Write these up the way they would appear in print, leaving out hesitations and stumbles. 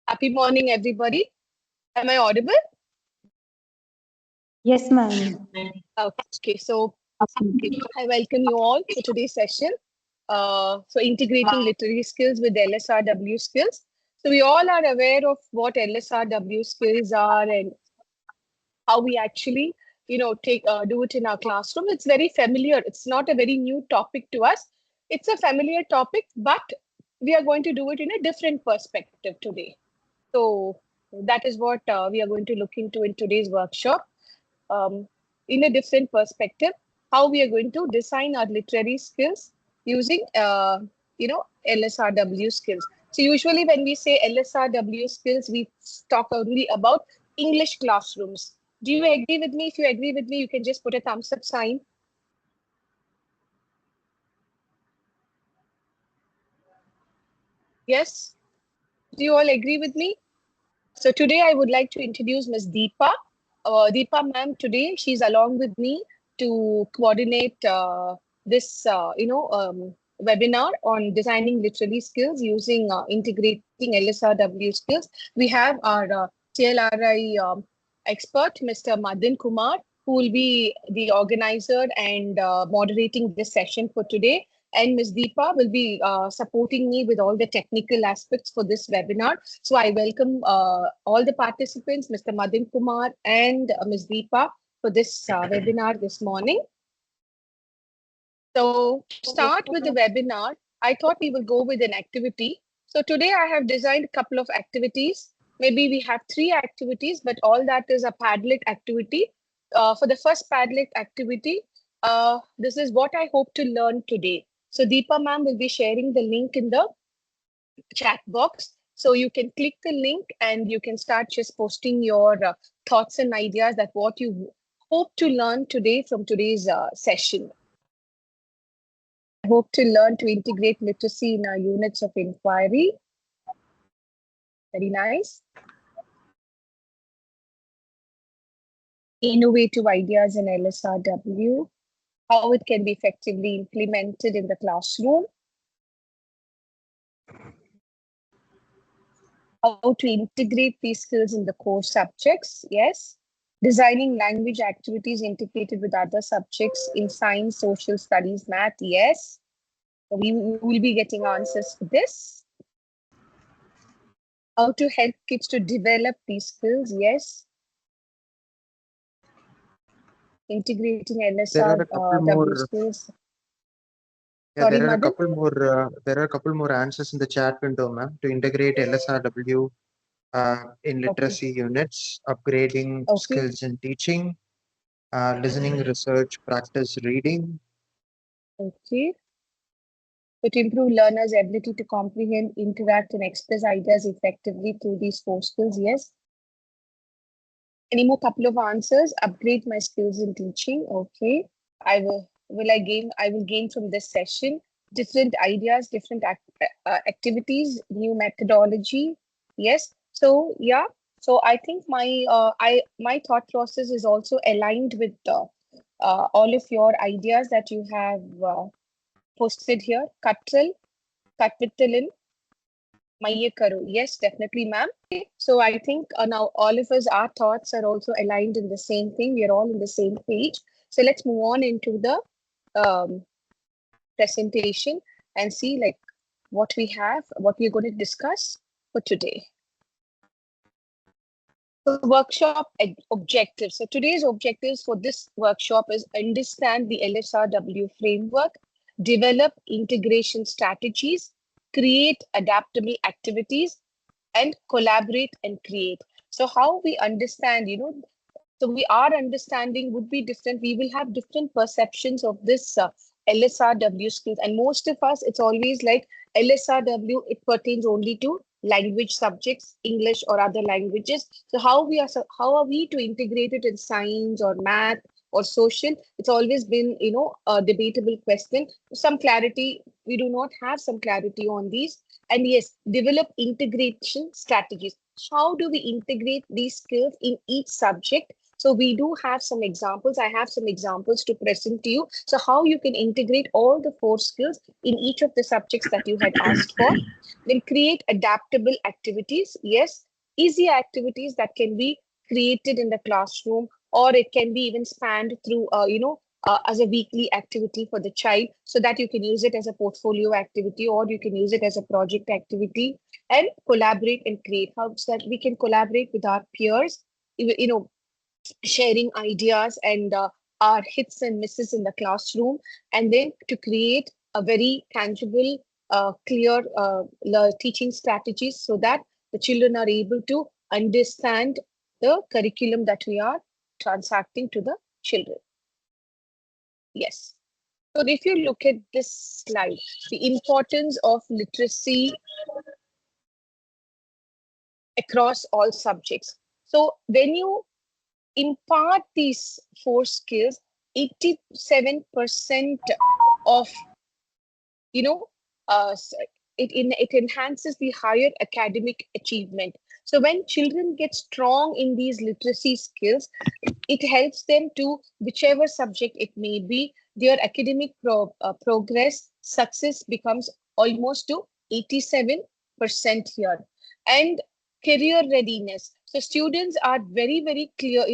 Happy morning, everybody. Am I audible? Yes, ma'am. Okay, so I welcome you all to today's session. So integrating literary skills with LSRW skills. So we all are aware of what LSRW skills are and how we actually, do it in our classroom. It's very familiar. It's not a very new topic to us. It's a familiar topic, but we are going to do it in a different perspective today. So that is what we are going to look into in today's workshop. In a different perspective, how we are going to design our literary skills using, LSRW skills. So usually when we say LSRW skills, we talk only about English classrooms. Do you agree with me? If you agree with me, you can just put a thumbs up sign. Yes? Do you all agree with me? So today I would like to introduce Ms. Deepa. Deepa ma'am, today she's along with me to coordinate this, webinar on designing literary skills using integrating LSRW skills. We have our TLRI expert, Mr. Madan Kumar, who will be the organizer and moderating this session for today. And Ms. Deepa will be supporting me with all the technical aspects for this webinar. So I welcome all the participants, Mr. Madan Kumar and Ms. Deepa, for this webinar this morning. So to start with the webinar, I thought we will go with an activity. So today I have designed a couple of activities. Maybe we have 3 activities, but all that is a Padlet activity. For the first Padlet activity, this is what I hope to learn today. So Deepa ma'am will be sharing the link in the chat box. So you can click the link and you can start just posting your thoughts and ideas that what you hope to learn today from today's session. I hope to learn to integrate literacy in our units of inquiry. Very nice. Innovative ideas in LSRW, how it can be effectively implemented in the classroom. How to integrate these skills in the core subjects, yes. Designing language activities integrated with other subjects in science, social studies, math, yes. We will be getting answers for this. How to help kids to develop these skills, yes. Integrating LSRW skills. Yeah, Sorry, there are Madan? a couple more answers in the chat window, ma'am, to integrate LSRW in literacy units, upgrading skills in teaching, listening, research, practice, reading. Okay. To improve learners' ability to comprehend, interact, and express ideas effectively through these 4 skills, yes. Any more couple of answers? Upgrade my skills in teaching. Okay. I will gain from this session different ideas, different activities, new methodology. Yes. So yeah. So I think my thought process is also aligned with all of your ideas that you have posted here. Katvitalin, Mayakaru. Yes, definitely, ma'am. So I think now all of us, our thoughts are also aligned in the same thing. We are all on the same page. So let's move on into the presentation and see like what we have, what we're going to discuss for today. So workshop objectives. So today's objectives for this workshop is understand the LSRW framework, develop integration strategies, create adaptable activities, and collaborate and create. So how we understand, so our understanding would be different. We will have different perceptions of this LSRW skills. And most of us, it's always like LSRW, it pertains only to language subjects, English or other languages. So how are we to integrate it in science or math or social? It's always been, a debatable question. Some clarity, we do not have some clarity on these. And yes, develop integration strategies. How do we integrate these skills in each subject so So we do have some examples. I have some examples to present to you. So how you can integrate all the four skills in each of the subjects that you had asked for. Then create adaptable activities. Yes, easy activities that can be created in the classroom, or it can be even spanned through, as a weekly activity for the child, so that you can use it as a portfolio activity, or you can use it as a project activity, and collaborate and create. How so that we can collaborate with our peers, sharing ideas and our hits and misses in the classroom, and then to create a very tangible, clear teaching strategies, so that the children are able to understand the curriculum that we are transacting to the children. Yes. So if you look at this slide, the importance of literacy across all subjects. So when you impart these four skills, 87% of, you know, it enhances the higher academic achievement. So when children get strong in these literacy skills, it helps them to, whichever subject it may be, their academic progress success becomes almost to 87% here. And career readiness, so students are very very clear,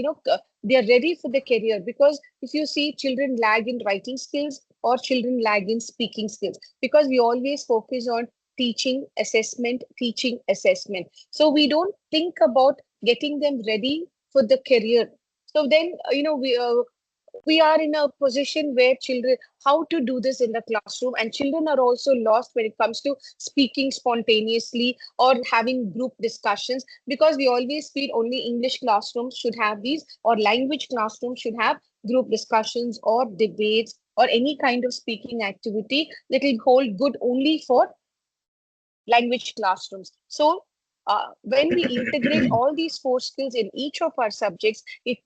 they are ready for the career, because if you see, children lag in writing skills or children lag in speaking skills, because we always focus on teaching assessment, so we don't think about getting them ready for the career. So then, we are in a position where children, how to do this in the classroom, and children are also lost when it comes to speaking spontaneously or having group discussions, because we always feel only English classrooms should have these, or language classrooms should have group discussions or debates or any kind of speaking activity that will hold good only for language classrooms. So when we integrate all these four skills in each of our subjects, we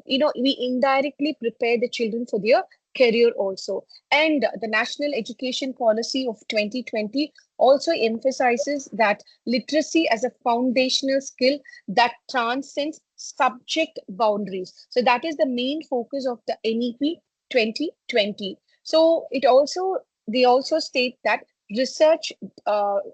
indirectly prepare the children for their career also. And the National Education Policy of 2020 also emphasizes that literacy as a foundational skill that transcends subject boundaries. So that is the main focus of the NEP 2020. So they also state that research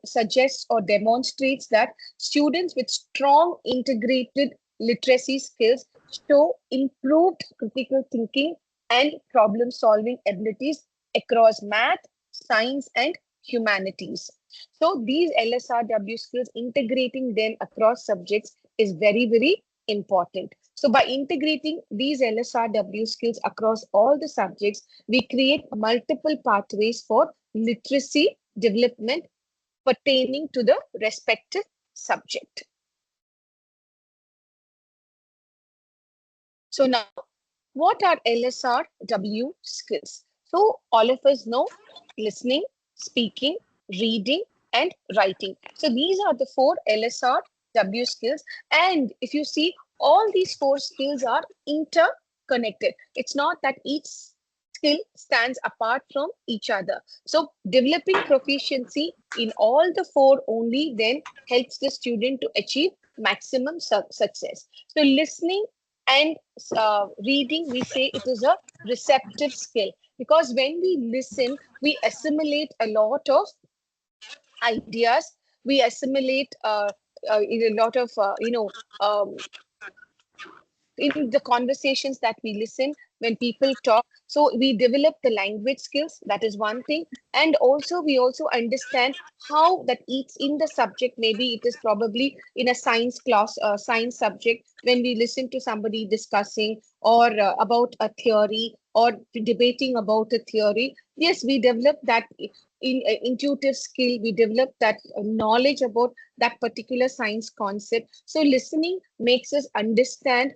suggests or demonstrates that students with strong integrated literacy skills show improved critical thinking and problem solving abilities across math, science, and humanities. So these LSRW skills, integrating them across subjects is very, very important. So by integrating these LSRW skills across all the subjects, we create multiple pathways for literacy development pertaining to the respective subject. So now, what are LSRW skills? So all of us know listening, speaking, reading, and writing. So these are the four LSRW skills. And if you see, all these four skills are interconnected. It's not that each skill stands apart from each other. So developing proficiency in all the four only then helps the student to achieve maximum success. So listening and reading, we say it is a receptive skill, because when we listen, we assimilate a lot of ideas. We assimilate a lot of, in the conversations that we listen when people talk. So we develop the language skills, that is one thing. And also we also understand how that eats in the subject. Maybe it is probably in a science class, science subject, when we listen to somebody discussing or about a theory or debating about a theory. Yes, we develop that intuitive skill, we develop that knowledge about that particular science concept. So listening makes us understand,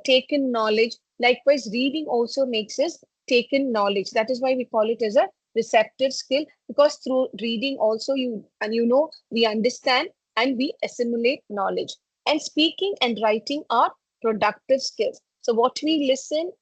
taken knowledge. Likewise, reading also makes us taken knowledge. That is why we call it as a receptive skill, because through reading also we understand and we assimilate knowledge. And speaking and writing are productive skills. So what we listen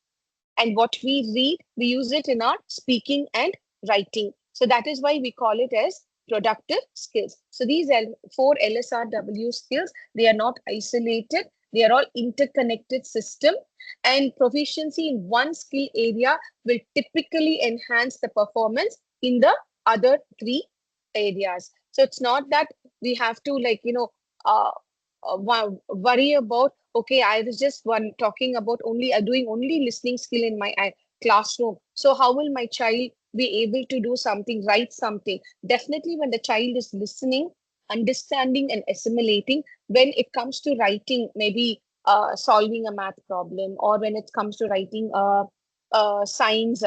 and what we read, we use it in our speaking and writing. So that is why we call it as productive skills. So these four LSRW skills, they are not isolated. They are all interconnected system, and proficiency in one skill area will typically enhance the performance in the other three areas. So it's not that we have to worry about, okay, I was just talking about only doing only listening skill in my classroom. So how will my child be able to do something, write something? Definitely when the child is listening, understanding and assimilating, when it comes to writing, maybe solving a math problem, or when it comes to writing science,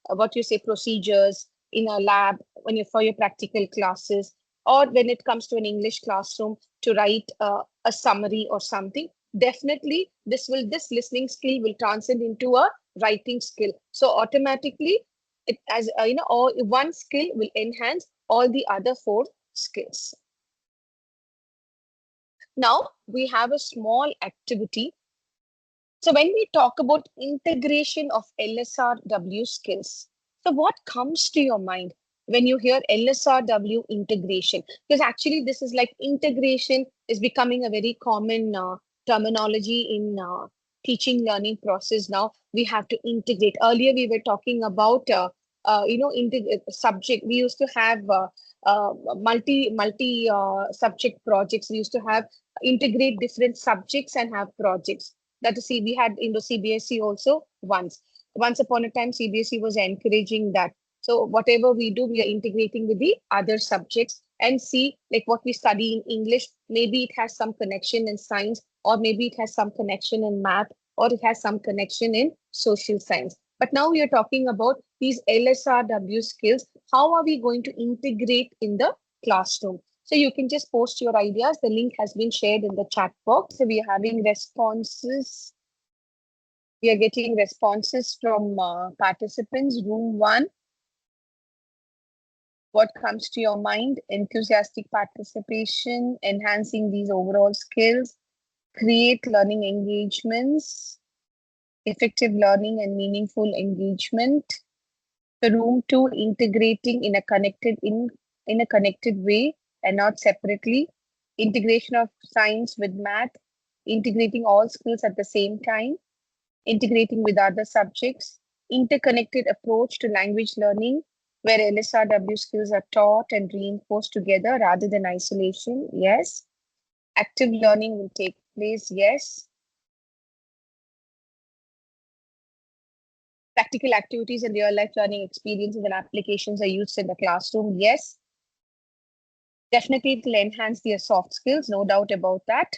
what you say, procedures in a lab, when you for your practical classes, or when it comes to an English classroom to write a summary or something, definitely this listening skill will transcend into a writing skill. So automatically, it as all one skill will enhance all the other four skills. Now we have a small activity. So when we talk about integration of LSRW skills, so what comes to your mind when you hear LSRW integration? Because actually this is like integration is becoming a very common terminology in teaching learning process now. We have to integrate. Earlier we were talking about subject. We used to have multi subject projects. We used to have integrate different subjects and have projects. That is, see, we had in the CBSE also once. Once upon a time, CBSE was encouraging that. So whatever we do, we are integrating with the other subjects and see like what we study in English. Maybe it has some connection in science, or maybe it has some connection in math, or it has some connection in social science. But now we are talking about these LSRW skills. How are we going to integrate in the classroom? So you can just post your ideas. The link has been shared in the chat box. So we are having responses. We are getting responses from participants. Room 1. What comes to your mind? Enthusiastic participation, enhancing these overall skills, create learning engagements, effective learning and meaningful engagement. The room 2, integrating in a connected way and not separately. Integration of science with math, integrating all skills at the same time, integrating with other subjects, interconnected approach to language learning, where LSRW skills are taught and reinforced together rather than isolation. Yes. Active learning will take place. Yes. Practical activities and real life learning experiences and applications are used in the classroom. Yes. Definitely it will enhance their soft skills, no doubt about that.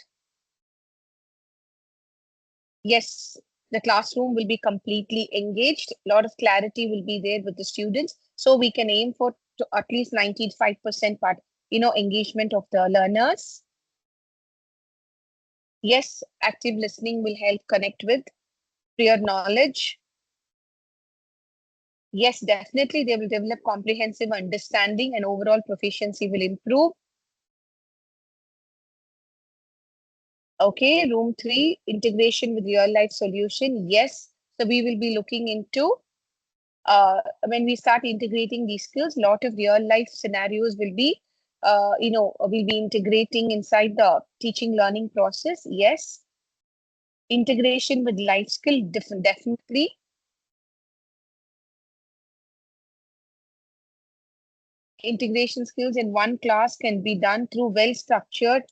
Yes, the classroom will be completely engaged. A lot of clarity will be there with the students. So we can aim for at least 95% engagement of the learners. Yes, active listening will help connect with prior knowledge. Yes, definitely they will develop comprehensive understanding and overall proficiency will improve. Okay, room 3, integration with real life solution. Yes, so we will be looking into when we start integrating these skills, a lot of real life scenarios will be, will be integrating inside the teaching learning process. Yes. Integration with life skill, definitely. Integration skills in one class can be done through well-structured.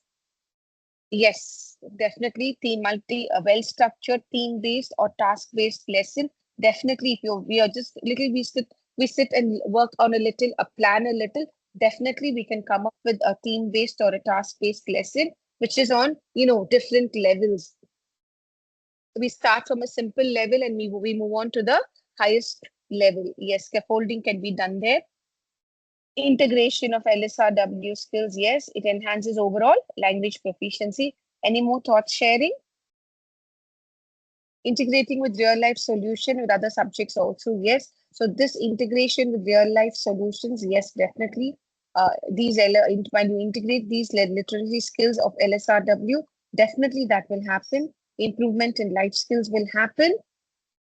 Yes, definitely well-structured team-based or task-based lesson. Definitely, if we are just little, we sit and work on a little, plan a little. Definitely, we can come up with a team-based or a task-based lesson, which is on different levels. We start from a simple level and we move on to the highest level. Yes, scaffolding can be done there. Integration of LSRW skills, yes, it enhances overall language proficiency. Any more thoughts sharing? Integrating with real life solution with other subjects also, yes. So this integration with real life solutions, yes, definitely. When you integrate these literacy skills of LSRW, definitely that will happen. Improvement in life skills will happen.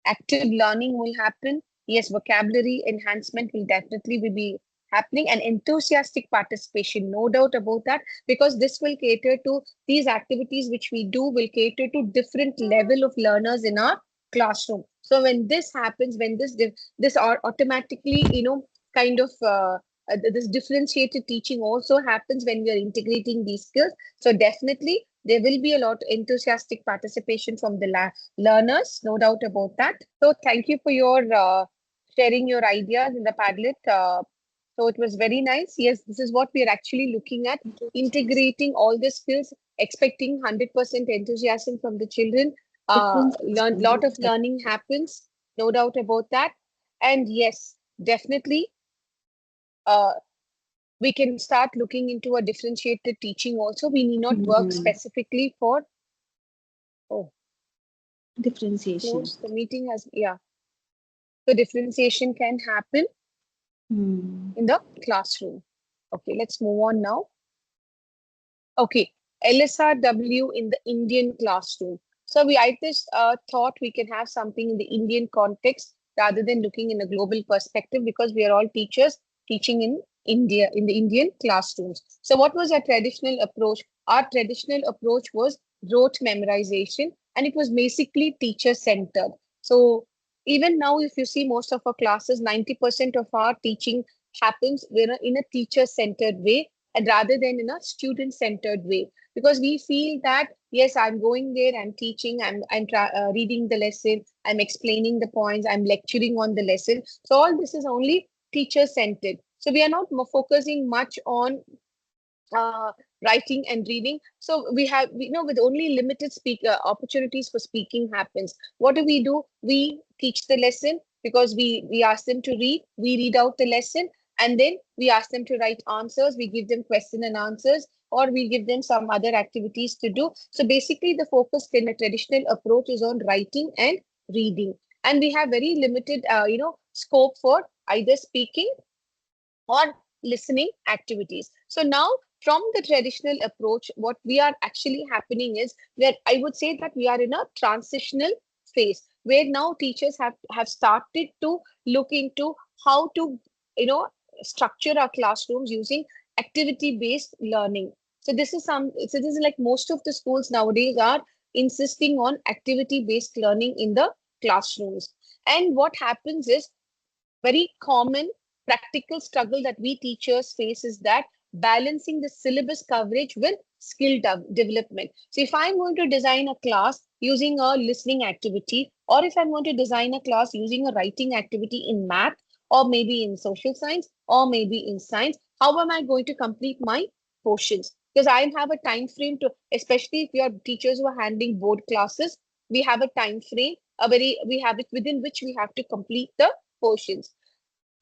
Active learning will happen. Yes, vocabulary enhancement will definitely be happening, and enthusiastic participation, no doubt about that, because this will cater to these activities which we do will cater to different level of learners in our classroom. So when this happens, when this are automatically, kind of this differentiated teaching also happens when we are integrating these skills. So definitely there will be a lot of enthusiastic participation from the learners, no doubt about that. So thank you for your sharing your ideas in the Padlet. So it was very nice. Yes, this is what we are actually looking at, integrating all the skills, expecting 100% enthusiasm from the children. Lot of learning happens, no doubt about that. And yes, definitely, uh, we can start looking into a differentiated teaching also. We need not work specifically for, oh, Differentiation. close. The meeting has, yeah. So differentiation can happen in the classroom. Okay, let's move on now. Okay, LSRW in the Indian classroom. So I just thought we can have something in the Indian context rather than looking in a global perspective, because we are all teachers teaching in India, in the Indian classrooms. So what was our traditional approach? Our traditional approach was rote memorization, and it was basically teacher centered. So even now, if you see most of our classes, 90% of our teaching happens in a teacher centered way, and rather than in a student centered way, because we feel that yes, I'm going there, I'm teaching, I'm reading the lesson, I'm explaining the points, I'm lecturing on the lesson. So all this is only teacher centered. So we are not focusing much on uh, writing and reading. So we have, with only limited opportunities for speaking happens. What do? We teach the lesson, because we ask them to read, we read out the lesson, and then we ask them to write answers. We give them question and answers, or we give them some other activities to do. So basically, the focus in a traditional approach is on writing and reading, and we have very limited, scope for either speaking or listening activities. So now, from the traditional approach, what we are actually happening is that I would say that we are in a transitional phase where now teachers have started to look into how to, you know, structure our classrooms using activity-based learning. So this is like most of the schools nowadays are insisting on activity-based learning in the classrooms. And what happens is, very common practical struggle that we teachers face is that balancing the syllabus coverage with skill development. So if I'm going to design a class using a listening activity, or if I'm going to design a class using a writing activity in math, or maybe in social science, or maybe in science, how am I going to complete my portions? Because I have a time frame to, especially if you are teachers who are handling board classes, we have a time frame, we have it within which we have to complete the portions.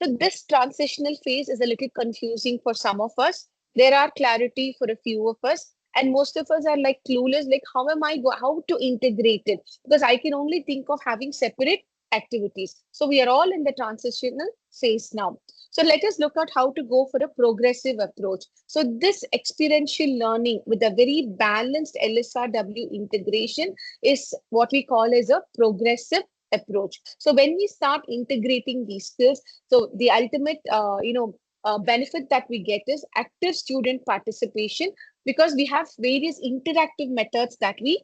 So this transitional phase is a little confusing for some of us. There are clarity for a few of us, and most of us are like clueless, like how to integrate it? Because I can only think of having separate activities. So we are all in the transitional phase now. So let us look at how to go for a progressive approach. So this experiential learning with a very balanced LSRW integration is what we call as a progressive approach. So when we start integrating these skills, so the ultimate, benefit that we get is active student participation, because we have various interactive methods that we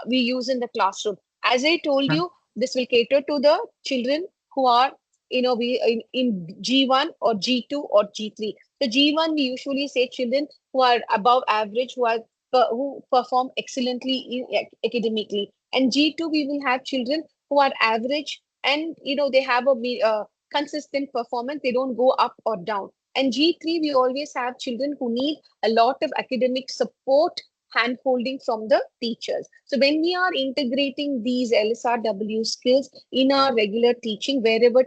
use in the classroom. As I told you, this will cater to the children who are, we in G1 or G2 or G3. So G1, we usually say children who are above average, who perform excellently academically, and G2 we will have children who are average, and they have a consistent performance, they don't go up or down. And G3, we always have children who need a lot of academic support, hand holding from the teachers. So when we are integrating these LSRW skills in our regular teaching, wherever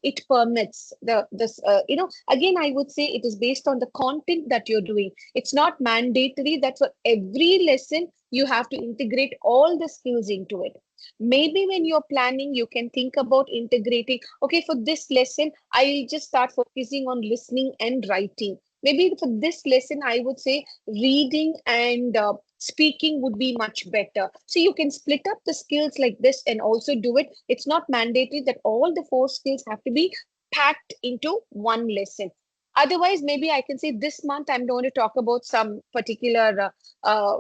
it permits, again, I would say it is based on the content that you're doing. It's not mandatory that for every lesson you have to integrate all the skills into it. Maybe when you're planning, you can think about integrating, okay, for this lesson, I'll just start focusing on listening and writing. Maybe for this lesson, I would say reading and speaking would be much better. So you can split up the skills like this and also do it. It's not mandatory that all the four skills have to be packed into one lesson. Otherwise, maybe I can say this month I'm going to talk about some particular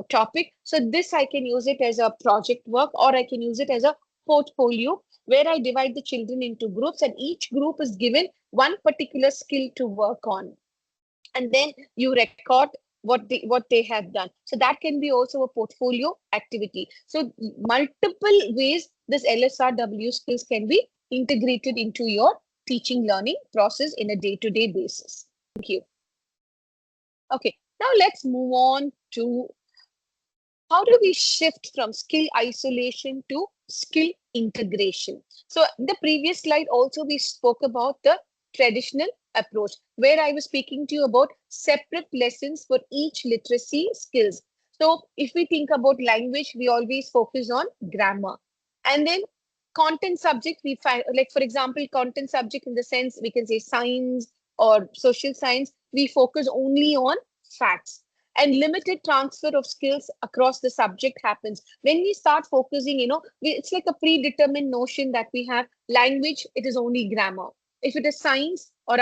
topic. So this I can use it as a project work, or I can use it as a portfolio where I divide the children into groups, and each group is given one particular skill to work on. And then you record what they have done. So that can be also a portfolio activity. So multiple ways this LSRW skills can be integrated into your teaching learning process in a day-to-day basis. Thank you. Okay, now let's move on to how do we shift from skill isolation to skill integration? So in the previous slide also we spoke about the traditional approach where I was speaking to you about separate lessons for each literacy skills. So if we think about language, we always focus on grammar. And then content subject, we find, like for example, content subject in the sense we can say science or social science, we focus only on facts, and limited transfer of skills across the subject happens when we start focusing, it's like a predetermined notion that we have. Language, it is only grammar. If it is science or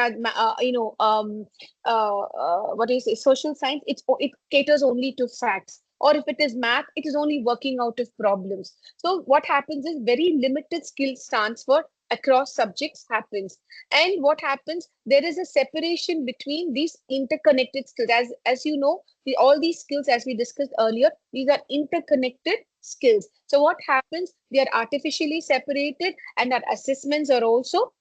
what do you say, social science, it caters only to facts. Or if it is math, it is only working out of problems. So what happens is very limited skill transfer across subjects happens. And what happens, there is a separation between these interconnected skills. As you know, all these skills, as we discussed earlier, these are interconnected skills. So what happens, they are artificially separated, and our assessments are also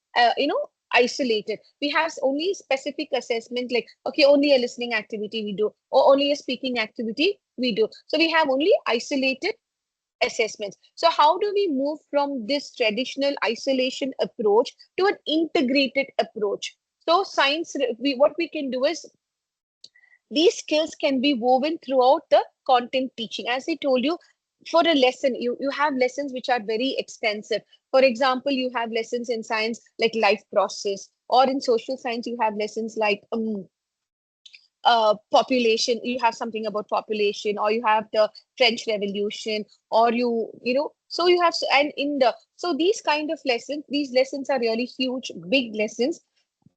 isolated. We have only specific assessment, like okay, only a listening activity we do, or only a speaking activity we do. So we have only isolated assessments. So how do we move from this traditional isolation approach to an integrated approach? So science, what we can do is these skills can be woven throughout the content teaching. As I told you, for a lesson, you have lessons which are very extensive. For example, you have lessons in science like life process, or in social science, you have lessons like population. You have something about population, or you have the French Revolution, or so you have, and in the, so these kind of lessons, these lessons are really huge, big lessons.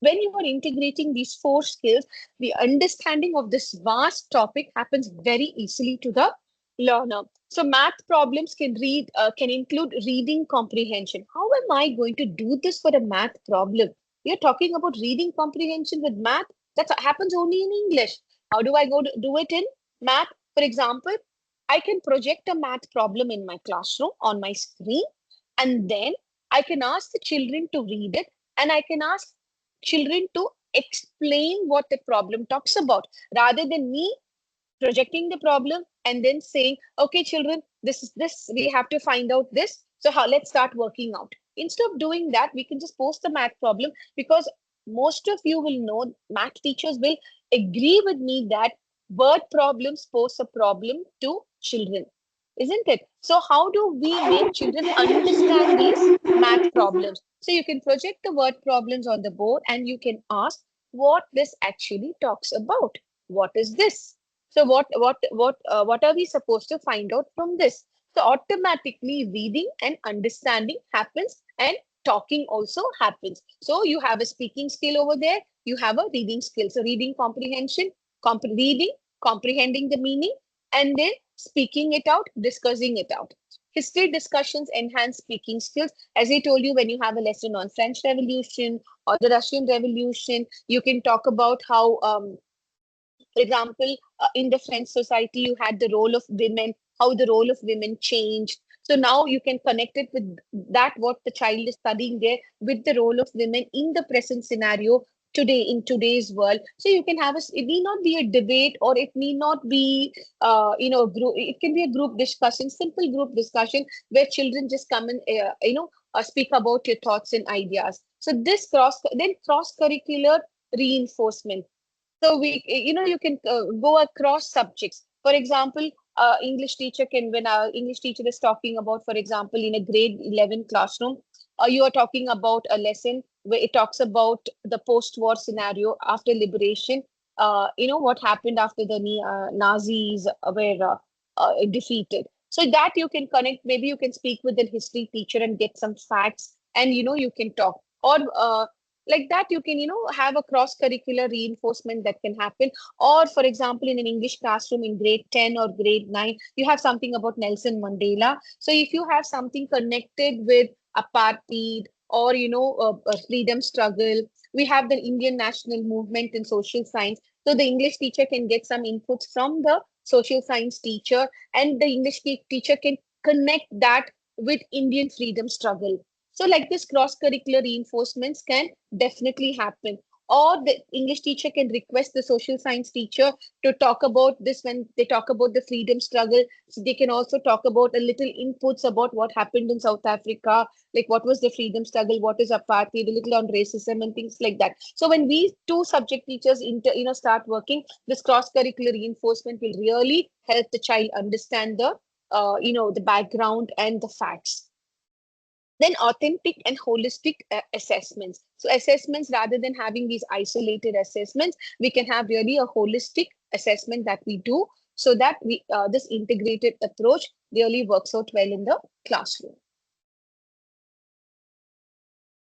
When you are integrating these four skills, the understanding of this vast topic happens very easily to the learner. So math problems can include reading comprehension. How am I going to do this for a math problem? You're talking about reading comprehension with math. That happens only in English. How do I go to do it in math? For example, I can project a math problem in my classroom on my screen, and then I can ask the children to read it, and I can ask children to explain what the problem talks about, rather than me projecting the problem and then saying, okay, children, this is this, we have to find out this. So how, let's start working out. Instead of doing that, we can just post the math problem, because most of you will know, math teachers will agree with me that word problems pose a problem to children, isn't it? So how do we make children understand these math problems? So you can project the word problems on the board, and you can ask what this actually talks about. What is this? So what are we supposed to find out from this? So automatically reading and understanding happens, and talking also happens. So you have a speaking skill over there, you have a reading skill. So reading comprehension, reading, comprehending the meaning, and then speaking it out, discussing it out. History discussions enhance speaking skills. As I told you, when you have a lesson on French Revolution or the Russian Revolution, you can talk about how for example, in the French society, you had the role of women, how the role of women changed. So now you can connect it with that, what the child is studying there, with the role of women in the present scenario today, in today's world. So you can have it need not be a debate, or it need not be, group. It can be a group discussion, simple group discussion, where children just come and, speak about your thoughts and ideas. So this cross curricular reinforcement. So you can go across subjects. For example, English teacher can, when our English teacher is talking about, for example, in a grade 11 classroom, you are talking about a lesson where it talks about the post-war scenario after liberation. What happened after the Nazis were defeated. So that you can connect. Maybe you can speak with the history teacher and get some facts, and you can talk. Or Like that, you can, have a cross-curricular reinforcement that can happen. Or, for example, in an English classroom in grade 10 or grade 9, you have something about Nelson Mandela. So if you have something connected with apartheid or, a freedom struggle, we have the Indian national movement in social science. So the English teacher can get some inputs from the social science teacher, and the English teacher can connect that with Indian freedom struggle. So like this cross-curricular reinforcements can definitely happen. Or the English teacher can request the social science teacher to talk about this when they talk about the freedom struggle. So they can also talk about a little inputs about what happened in South Africa, like what was the freedom struggle, what is apartheid, a little on racism and things like that. So when we two subject teachers start working, this cross-curricular reinforcement will really help the child understand the background and the facts. Then authentic and holistic assessments. So assessments, rather than having these isolated assessments, we can have really a holistic assessment that we do, so that we this integrated approach really works out well in the classroom.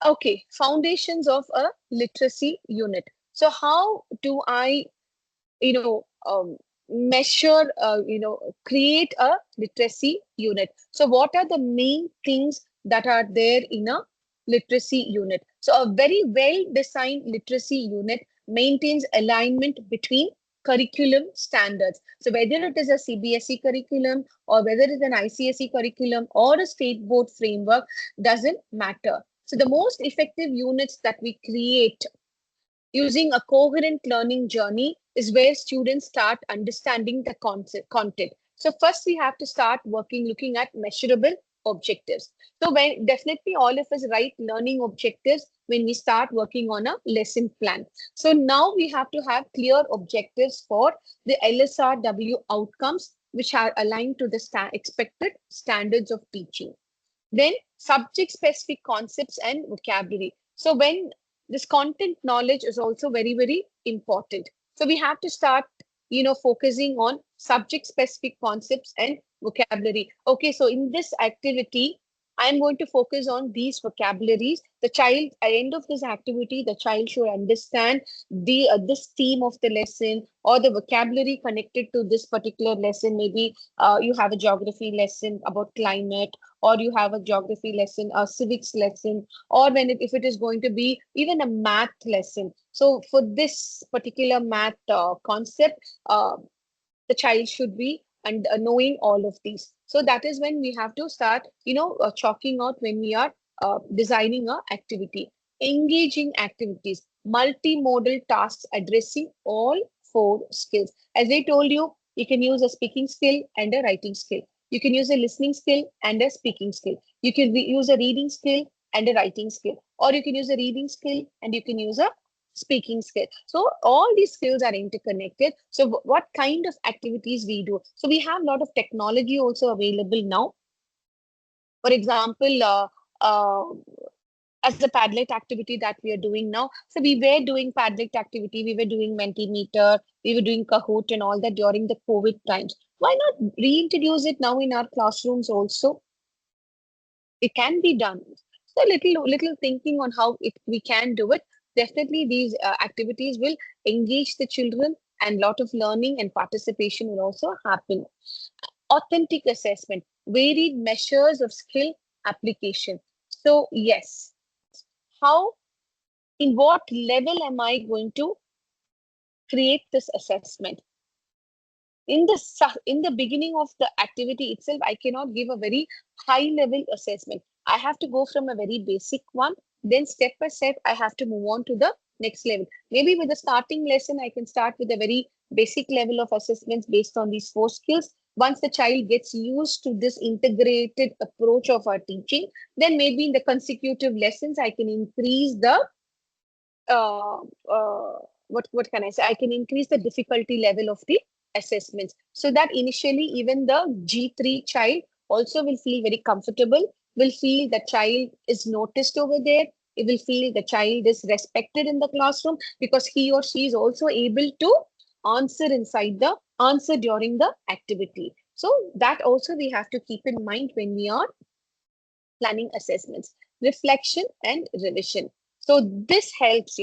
Okay, foundations of a literacy unit. So how do I measure, create a literacy unit? So what are the main things that are there in a literacy unit? So a very well designed literacy unit maintains alignment between curriculum standards. So whether it is a CBSE curriculum or whether it is an ICSE curriculum or a state board framework, doesn't matter. So the most effective units that we create using a coherent learning journey is where students start understanding the content. So first we have to start looking at measurable objectives. So when definitely all of us write learning objectives when we start working on a lesson plan. So now we have to have clear objectives for the LSRW outcomes, which are aligned to the expected standards of teaching. Then subject specific concepts and vocabulary. So when this content knowledge is also very, very important. So we have to start, focusing on subject specific concepts and vocabulary. Okay, so in this activity, I'm going to focus on these vocabularies. The child, at the end of this activity, the child should understand this theme of the lesson or the vocabulary connected to this particular lesson. Maybe you have a geography lesson about climate, or you have a geography lesson, a civics lesson, or if it is going to be even a math lesson. So for this particular math concept, the child should be and knowing all of these. So that is when we have to start, chalking out when we are designing a activity. Engaging activities, multimodal tasks addressing all four skills. As I told you, you can use a speaking skill and a writing skill. You can use a listening skill and a speaking skill. You can use a reading skill and a writing skill, or you can use a reading skill and you can use a speaking skill. So all these skills are interconnected. So what kind of activities we do? So we have a lot of technology also available now. For example, as the Padlet activity that we are doing now. So we were doing Padlet activity, we were doing Mentimeter, we were doing Kahoot and all that during the COVID times. Why not reintroduce it now in our classrooms also? It can be done. So little thinking on how we can do it. Definitely these activities will engage the children, and lot of learning and participation will also happen. Authentic assessment, varied measures of skill application. So yes, how, in what level am I going to create this assessment? In the beginning of the activity itself, I cannot give a very high level assessment. I have to go from a very basic one, then step by step I have to move on to the next level. Maybe with the starting lesson I can start with a very basic level of assessments based on these four skills. Once the child gets used to this integrated approach of our teaching, then maybe in the consecutive lessons I can increase the uh, uh, what can I say? I can increase the difficulty level of the assessments, so that initially even the G3 child also will feel very comfortable, will feel the child is noticed over there. It will feel the child is respected in the classroom because he or she is also able to answer during the activity. So that also we have to keep in mind when we are planning assessments. Reflection and revision. So this helps,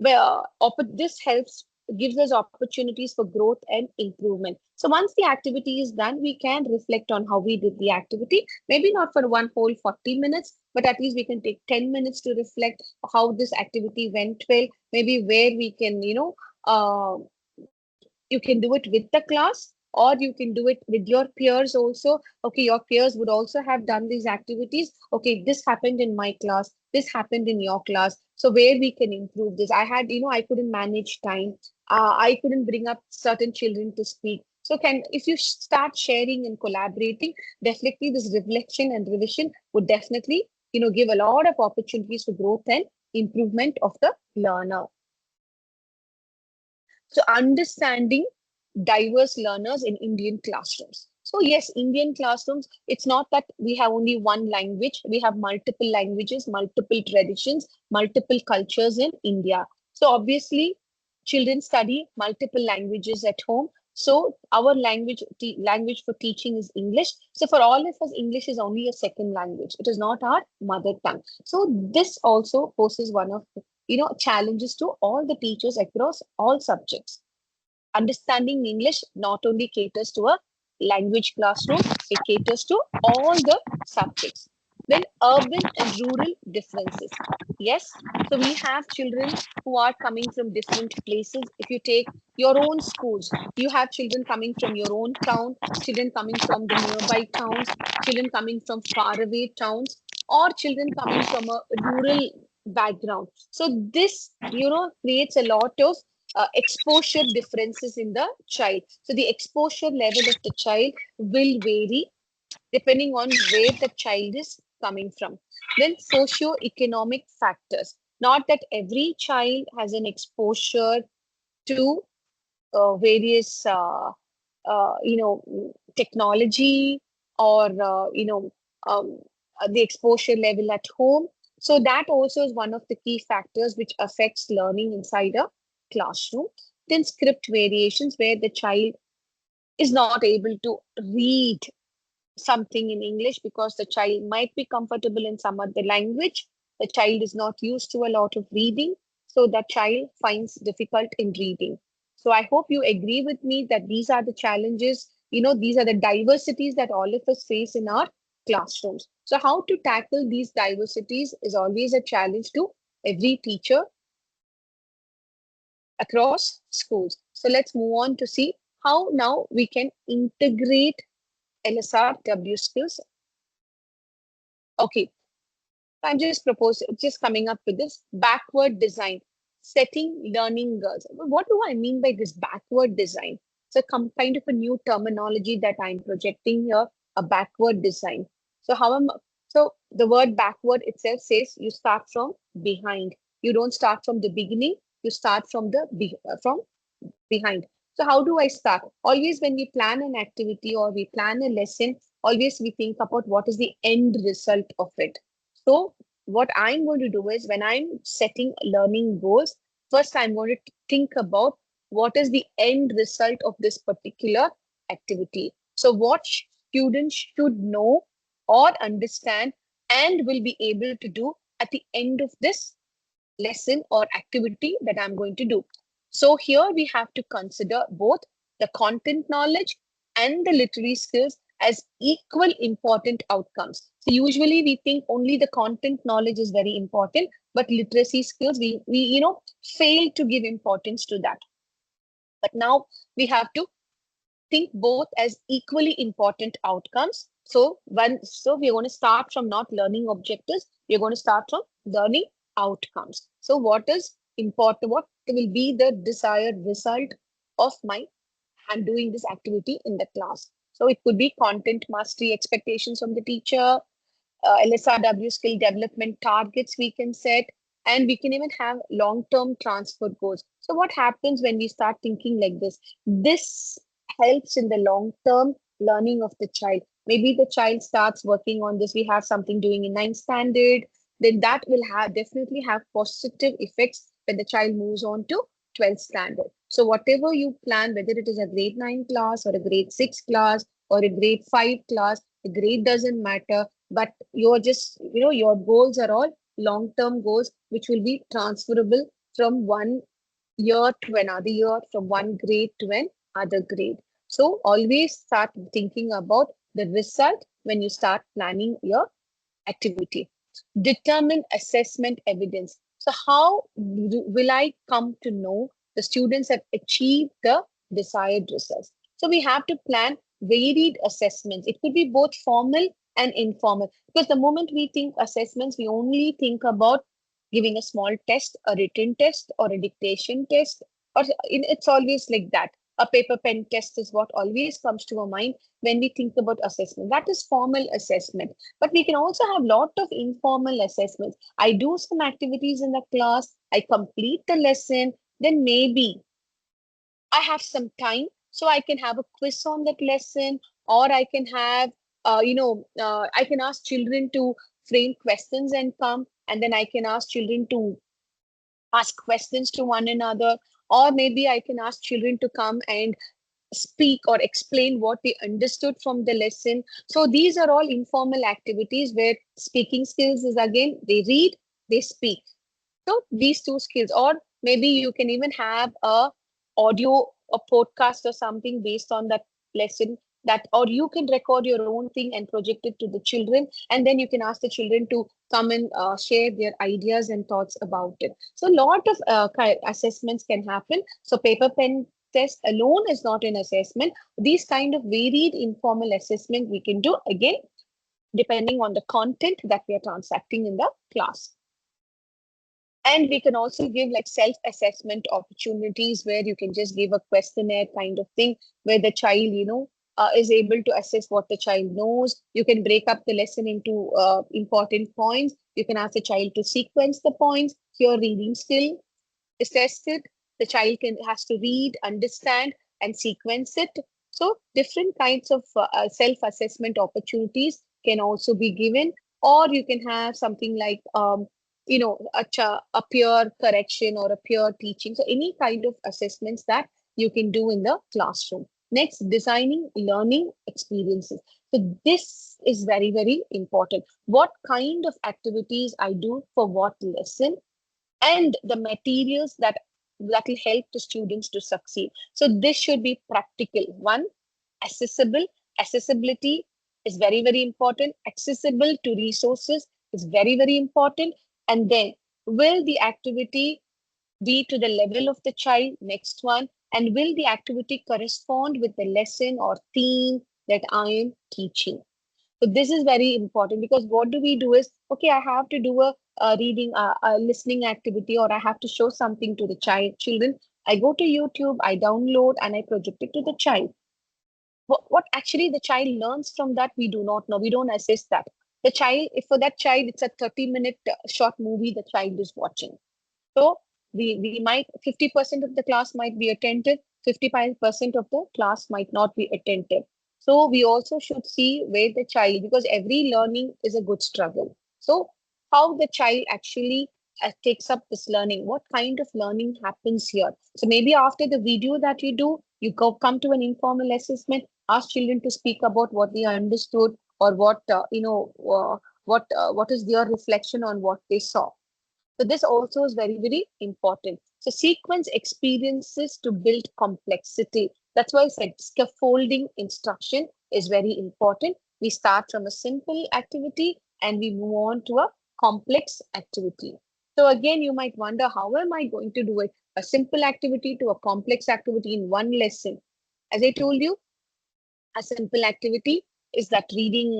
this helps, gives us opportunities for growth and improvement. So once the activity is done, we can reflect on how we did the activity. Maybe not for one whole 40 minutes, but at least we can take 10 minutes to reflect how this activity went well. Maybe where we can, you can do it with the class, or you can do it with your peers also. Okay, your peers would also have done these activities. Okay, this happened in my class, this happened in your class, so where we can improve this. I had, I couldn't manage time, I couldn't bring up certain children to speak. So can, if you start sharing and collaborating, definitely this reflection and revision would definitely, give a lot of opportunities for growth and improvement of the learner. So understanding diverse learners in Indian classrooms. So yes, Indian classrooms, it's not that we have only one language. We have multiple languages, multiple traditions, multiple cultures in India. So obviously, children study multiple languages at home. So our language for teaching is English. So for all of us, English is only a second language. It is not our mother tongue. So this also poses one of challenges to all the teachers across all subjects. Understanding English not only caters to a language classroom, it caters to all the subjects. Then urban and rural differences. Yes, so we have children who are coming from different places. If you take your own schools, you have children coming from your own town, children coming from the nearby towns, children coming from faraway towns, or children coming from a rural background. So this, creates a lot of exposure differences in the child. So the exposure level of the child will vary depending on where the child is coming from. Then socio-economic factors. Not that every child has an exposure to various, technology, or, the exposure level at home. So that also is one of the key factors which affects learning inside a classroom. Then script variations, where the child is not able to read something in English because the child might be comfortable in some other language. The child is not used to a lot of reading, so the child finds difficult in reading. So I hope you agree with me that these are the challenges, these are the diversities that all of us face in our classrooms. So how to tackle these diversities is always a challenge to every teacher across schools. So let's move on to see how now we can integrate LSRW skills. Okay, I'm just coming up with this backward design, setting learning goals. What do I mean by this backward design? It's a kind of a new terminology that I'm projecting here, a backward design. So so the word backward itself says you start from behind. You don't start from the beginning, you start from from behind. So how do I start? Always when we plan an activity or we plan a lesson, always we think about what is the end result of it. So what I'm going to do is when I'm setting learning goals, first I'm going to think about what is the end result of this particular activity. So what students should know or understand and will be able to do at the end of this lesson or activity that I'm going to do. So here we have to consider both the content knowledge and the literary skills as equal important outcomes. So usually we think only the content knowledge is very important, but literacy skills, we fail to give importance to that. But now we have to think both as equally important outcomes. So we're going to start from not learning objectives, we're going to start from learning outcomes. So what is important, what will be the desired result of my and doing this activity in the class? So it could be content mastery expectations from the teacher, LSRW skill development targets we can set, and we can even have long-term transfer goals. So what happens when we start thinking like this? This helps in the long-term learning of the child. Maybe the child starts working on this. We have something doing in 9th standard, then that will definitely have positive effects when the child moves on to 12th standard. So whatever you plan, whether it is a grade 9 class or a grade 6 class or a grade 5 class, the grade doesn't matter, but you're just, your goals are all long-term goals, which will be transferable from one year to another year, from one grade to another grade. So always start thinking about the result when you start planning your activity. Determine assessment evidence. So how will I come to know the students have achieved the desired results? So we have to plan varied assessments. It could be both formal and informal, because the moment we think assessments, we only think about giving a small test, a written test, or a dictation test, or it's always like that. A paper pen test is what always comes to our mind when we think about assessment. That is formal assessment. But we can also have lot of informal assessments. I do some activities in the class, I complete the lesson, then maybe I have some time, so I can have a quiz on that lesson, or I can have, I can ask children to frame questions and come, and then I can ask children to ask questions to one another, or maybe I can ask children to come and speak or explain what they understood from the lesson. So these are all informal activities where speaking skills is again, they read, they speak. So these two skills, or maybe you can even have a audio, a podcast or something based on that lesson, that, or you can record your own thing and project it to the children, and then you can ask the children to come and share their ideas and thoughts about it. So a lot of assessments can happen. So paper pen test alone is not an assessment. These kind of varied informal assessment we can do, again depending on the content that we are transacting in the class. And we can also give like self-assessment opportunities where you can just give a questionnaire kind of thing where the child, is able to assess what the child knows. You can break up the lesson into important points. You can ask the child to sequence the points. Your reading skill is tested. The child has to read, understand, and sequence it. So different kinds of self-assessment opportunities can also be given, or you can have something like a peer correction or a peer teaching. So any kind of assessments that you can do in the classroom. Next, designing learning experiences. So this is very, very important. What kind of activities I do for what lesson, and the materials that will help the students to succeed. So this should be practical. One, accessible. Accessibility is very, very important. Accessible to resources is very, very important. And then, will the activity be to the level of the child? Next one. And will the activity correspond with the lesson or theme that I am teaching? So this is very important, because what do we do is, okay, I have to do a reading, a listening activity, or I have to show something to the children. I go to YouTube, I download, and I project it to the child. What actually the child learns from that, we do not know. We don't assess that. The child, if for that child, it's a 30-minute short movie the child is watching. So we might, 50% of the class might be attentive, 55% of the class might not be attentive. So we also should see where the child, because every learning is a good struggle. So how the child actually takes up this learning, what kind of learning happens here. So maybe after the video that you do, you come to an informal assessment, ask children to speak about what they understood, or what is their reflection on what they saw. So this also is very, very important. So sequence experiences to build complexity. That's why I said scaffolding instruction is very important. We start from a simple activity and we move on to a complex activity. So again, you might wonder, how am I going to do it? A simple activity to a complex activity in one lesson. As I told you, a simple activity is that reading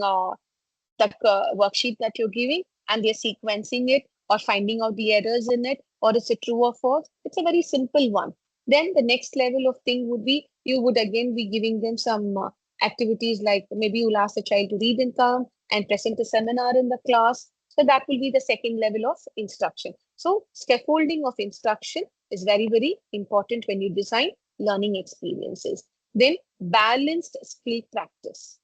that worksheet that you're giving, and they're sequencing it or finding out the errors in it, or is it true or false. It's a very simple one. Then the next level of thing would be, you would again be giving them some activities, like maybe you'll ask the child to read and come and present a seminar in the class. So that will be the second level of instruction. So scaffolding of instruction is very, very important when you design learning experiences. Then balanced skill practice.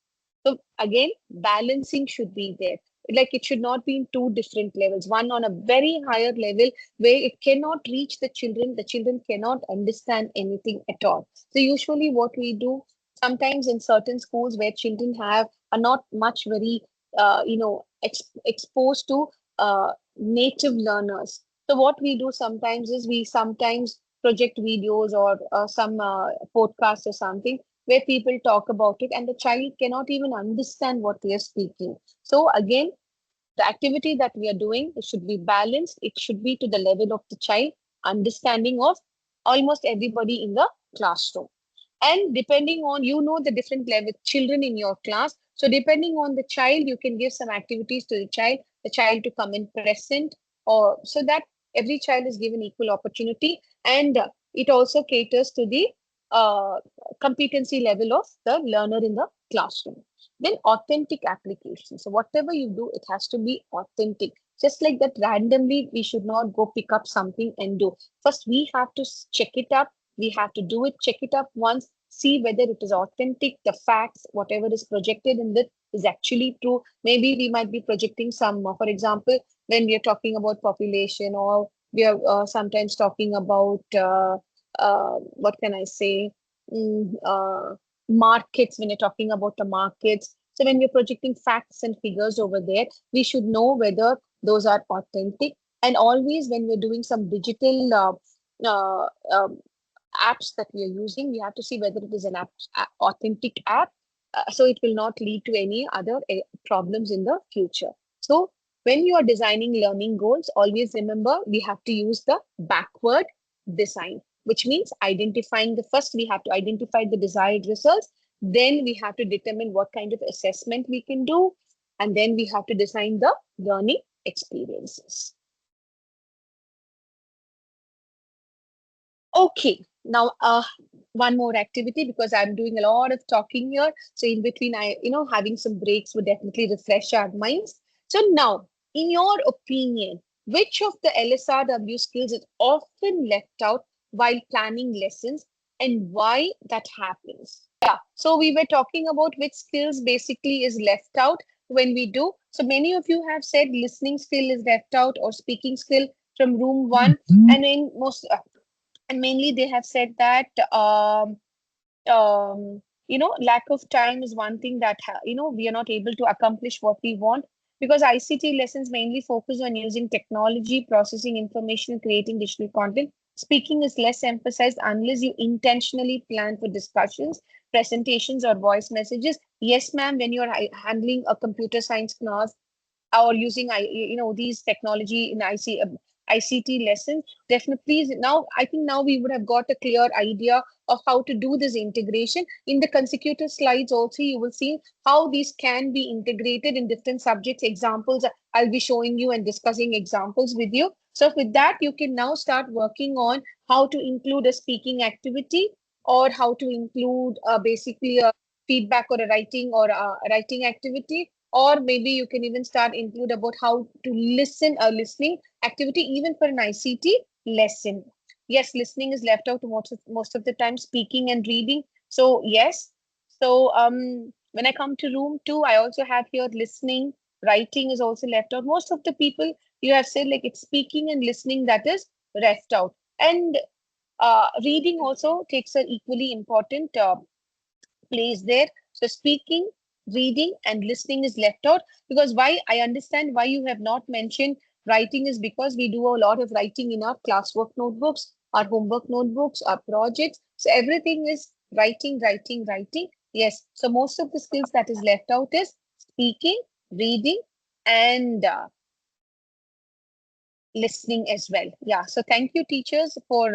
So again, balancing should be there. Like it should not be in two different levels. One on a very higher level where it cannot reach the children. The children cannot understand anything at all. So usually what we do sometimes in certain schools where children are not much very, exposed to native learners. So what we do sometimes is we sometimes project videos or some podcasts or something where people talk about it and the child cannot even understand what they are speaking. So again, the activity that we are doing, it should be balanced. It should be to the level of the child, understanding of almost everybody in the classroom. And depending on, the different level children in your class. So depending on the child, you can give some activities to the child to come in present, or so that every child is given equal opportunity. And it also caters to the uh, competency level of the learner in the classroom. Then authentic application. So whatever you do, it has to be authentic. Just like that, randomly, we should not go pick up something and do. First, we have to check it up. We have to do it, check it up once, see whether it is authentic, the facts, whatever is projected in it is actually true. Maybe we might be projecting some, for example, when we are talking about population, or we are sometimes talking about, what can I say, mm, uh, markets, when you're talking about the markets. So when we're projecting facts and figures over there, we should know whether those are authentic. And always when we're doing some digital uh, um, apps that we are using, we have to see whether it is an authentic app, so it will not lead to any other problems in the future. So when you are designing learning goals, always remember we have to use the backward design, which means identifying the first, we have to identify the desired results, then we have to determine what kind of assessment we can do, and then we have to design the learning experiences. Okay, now one more activity, because I'm doing a lot of talking here. So in between, having some breaks would definitely refresh our minds. So now, in your opinion, which of the LSRW skills is often left out while planning lessons, and why that happens? Yeah, so we were talking about which skills basically is left out when we do. So many of you have said listening skill is left out, or speaking skill from room one. And in most and mainly they have said that lack of time is one thing that we are not able to accomplish what we want, because ICT lessons mainly focus on using technology, processing information, creating digital content. Speaking is less emphasized unless you intentionally plan for discussions, presentations, or voice messages. Yes, ma'am, when you're handling a computer science class or using these technology in ICT lessons, definitely now I think now we would have got a clear idea of how to do this integration. In the consecutive slides also, you will see how these can be integrated in different subjects. Examples, I'll be showing you and discussing examples with you. So with that, you can now start working on how to include a speaking activity, or how to include basically a feedback or a writing activity, or maybe you can even start include about how to listen, a listening activity even for an ICT lesson. Yes, listening is left out most of the time, speaking and reading. So yes, so when I come to room two, I also have here listening, writing is also left out. Most of the people, you have said like it's speaking and listening that is left out. And reading also takes an equally important place there. So speaking, reading, and listening is left out. Because why? I understand why you have not mentioned writing is because we do a lot of writing in our classwork notebooks, our homework notebooks, our projects. So everything is writing, writing, writing. Yes. So most of the skills that is left out is speaking, reading, and listening as well. Yeah. So thank you, teachers, for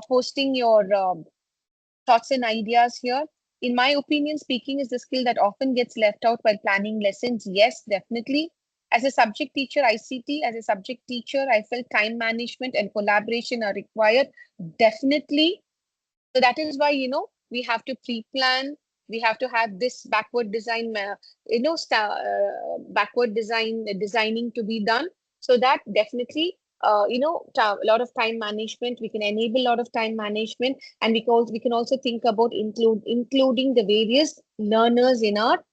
posting your thoughts and ideas here. In my opinion, speaking is the skill that often gets left out while planning lessons. Yes, definitely. As a subject teacher, ICT, as a subject teacher, I felt time management and collaboration are required. Definitely. So that is why, we have to pre-plan. We have to have this backward design, backward designing to be done. So that definitely, a lot of time management, we can enable a lot of time management, and we can also think about including the various learners in our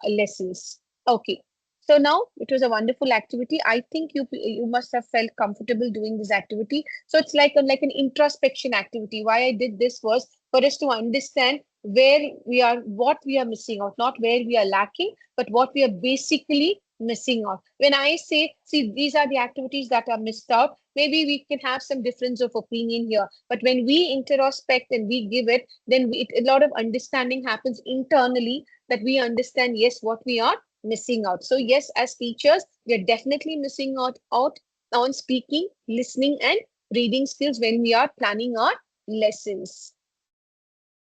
lessons. Okay. So now it was a wonderful activity. I think you must have felt comfortable doing this activity. So it's like an introspection activity. Why I did this was for us to understand where we are, what we are missing out, not where we are lacking, but what we are basically missing out. When I say, see, these are the activities that are missed out, maybe we can have some difference of opinion here. But when we introspect and we give it, then a lot of understanding happens internally, that we understand, yes, what we are missing out. So yes, as teachers, we are definitely missing out on speaking, listening, and reading skills when we are planning our lessons.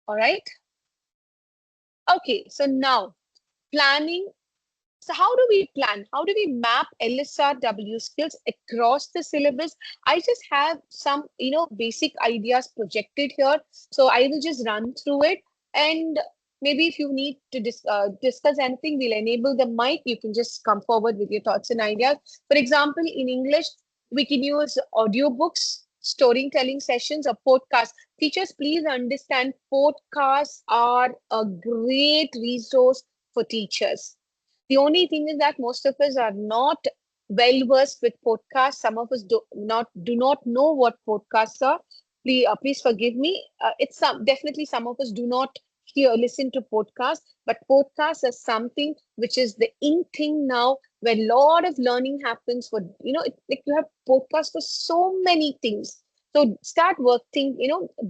All right. Okay, so now planning. So how do we plan? How do we map LSRW skills across the syllabus? I just have some, basic ideas projected here. So I will just run through it. And maybe if you need to discuss anything, we'll enable the mic. You can just come forward with your thoughts and ideas. For example, in English, we can use audiobooks, storytelling sessions, or podcasts. Teachers, please understand podcasts are a great resource for teachers. The only thing is that most of us are not well versed with podcasts. Some of us do not know what podcasts are. Please forgive me. It's definitely some of us do not listen to podcasts, but podcasts are something which is the in thing now, where a lot of learning happens. For like you have podcasts for so many things. So start working,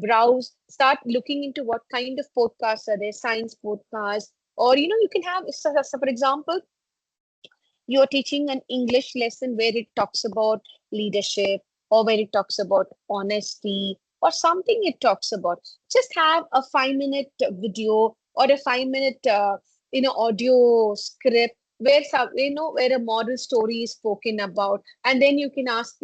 browse, start looking into what kind of podcasts are there, science podcasts, or you can have, so for example, you're teaching an English lesson where it talks about leadership, or where it talks about honesty, or something it talks about. Just have a 5 minute video, or a 5 minute audio script where where a moral story is spoken about, and then you can ask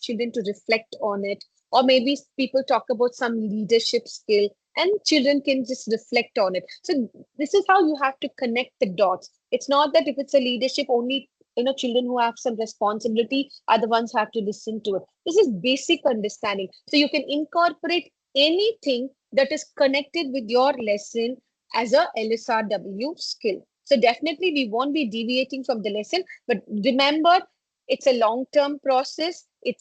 children to reflect on it. Or maybe people talk about some leadership skill, and children can just reflect on it. So this is how you have to connect the dots. It's not that if it's a leadership, only children who have some responsibility are the ones who have to listen to it. This is basic understanding. So you can incorporate anything that is connected with your lesson as a LSRW skill. So definitely we won't be deviating from the lesson, but remember, it's a long-term process. It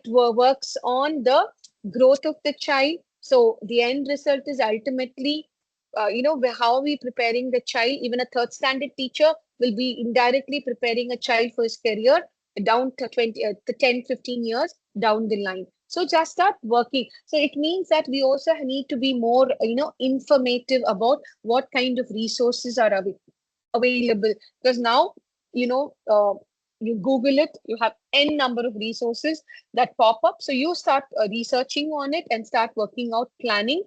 works on the growth of the child. So the end result is ultimately, how are we preparing the child? Even a third standard teacher will be indirectly preparing a child for his career down to 10, 15 years down the line. So just start working. So it means that we also need to be more, informative about what kind of resources are available. Because now, you know, uh, you Google it, you have n number of resources that pop up. So you start researching on it and start working out planning.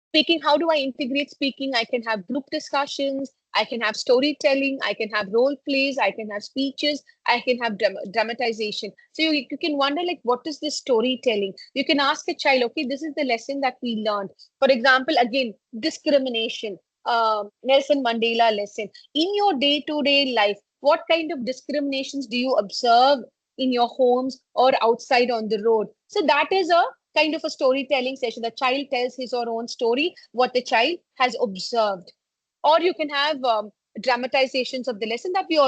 Speaking, how do I integrate speaking? I can have group discussions, I can have storytelling, I can have role plays, I can have speeches, I can have dramatization. So you can wonder, like, what is this storytelling? You can ask a child, okay, this is the lesson that we learned. For example, again, discrimination, Nelson Mandela lesson. In your day-to-day life, what kind of discriminations do you observe in your homes or outside on the road? So that is a kind of a storytelling session. The child tells his or own story, what the child has observed. Or you can have dramatizations of the lesson that we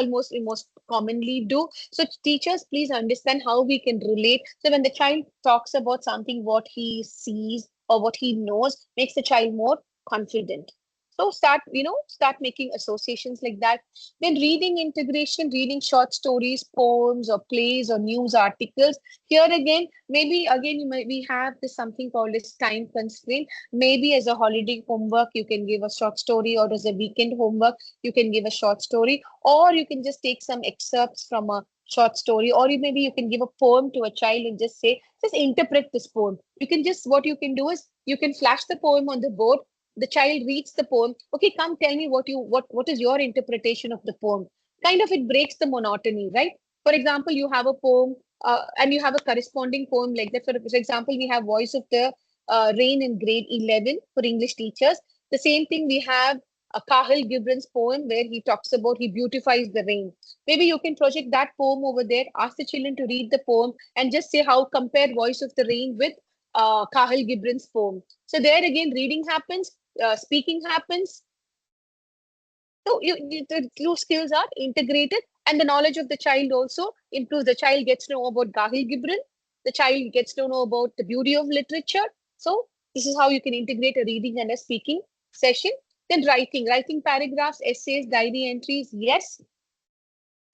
most commonly do. So teachers, please understand how we can relate. So when the child talks about something, what he sees or what he knows makes the child more confident. So start making associations like that. Then reading integration, reading short stories, poems, or plays, or news articles. Here again, maybe again we have this something called as time constraint. Maybe as a holiday homework, you can give a short story, or as a weekend homework, you can give a short story, or you can just take some excerpts from a short story, or maybe you can give a poem to a child and just say, just interpret this poem. What you can do is you can flash the poem on the board. The child reads the poem. Okay, come tell me what is your interpretation of the poem. Kind of, it breaks the monotony, right? For example, you have a poem, and you have a corresponding poem like that. For example, we have Voice of the Rain in grade 11 for English teachers. The same thing we have a Kahil Gibran's poem where he talks about, he beautifies the rain. Maybe you can project that poem over there, ask the children to read the poem, and just say how compare Voice of the Rain with Kahil Gibran's poem. So there again, reading happens, speaking happens. So the two skills are integrated, and the knowledge of the child also improves. The child gets to know about Gahil Gibran. The child gets to know about the beauty of literature. So this is how you can integrate a reading and a speaking session. Then writing paragraphs, essays, diary entries. Yes,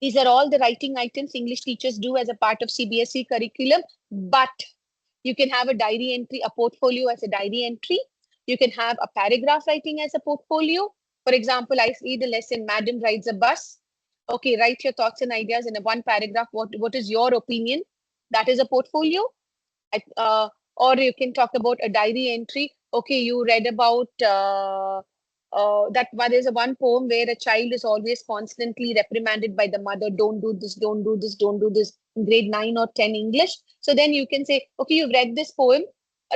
These are all the writing items English teachers do as a part of CBSE curriculum, but you can have a diary entry, a portfolio as a diary entry. You can have a paragraph writing as a portfolio. For example, I read a lesson, Madam rides a bus. Okay, write your thoughts and ideas in a one paragraph. What is your opinion? That is a portfolio. Or you can talk about a diary entry. Okay, you read about that one. There's a one poem where a child is always constantly reprimanded by the mother. Don't do this, don't do this, don't do this, in grade 9 or 10 English. So then you can say, okay, you've read this poem,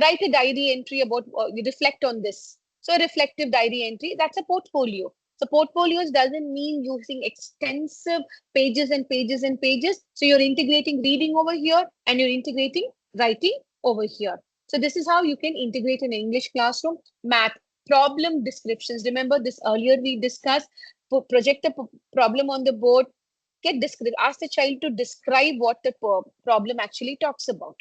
write a diary entry about, you reflect on this. So a reflective diary entry, that's a portfolio. So portfolios doesn't mean using extensive pages and pages and pages. So you're integrating reading over here and you're integrating writing over here. So this is how you can integrate an English classroom. Math, problem descriptions. Remember this earlier we discussed, project a problem on the board, ask the child to describe what the problem actually talks about.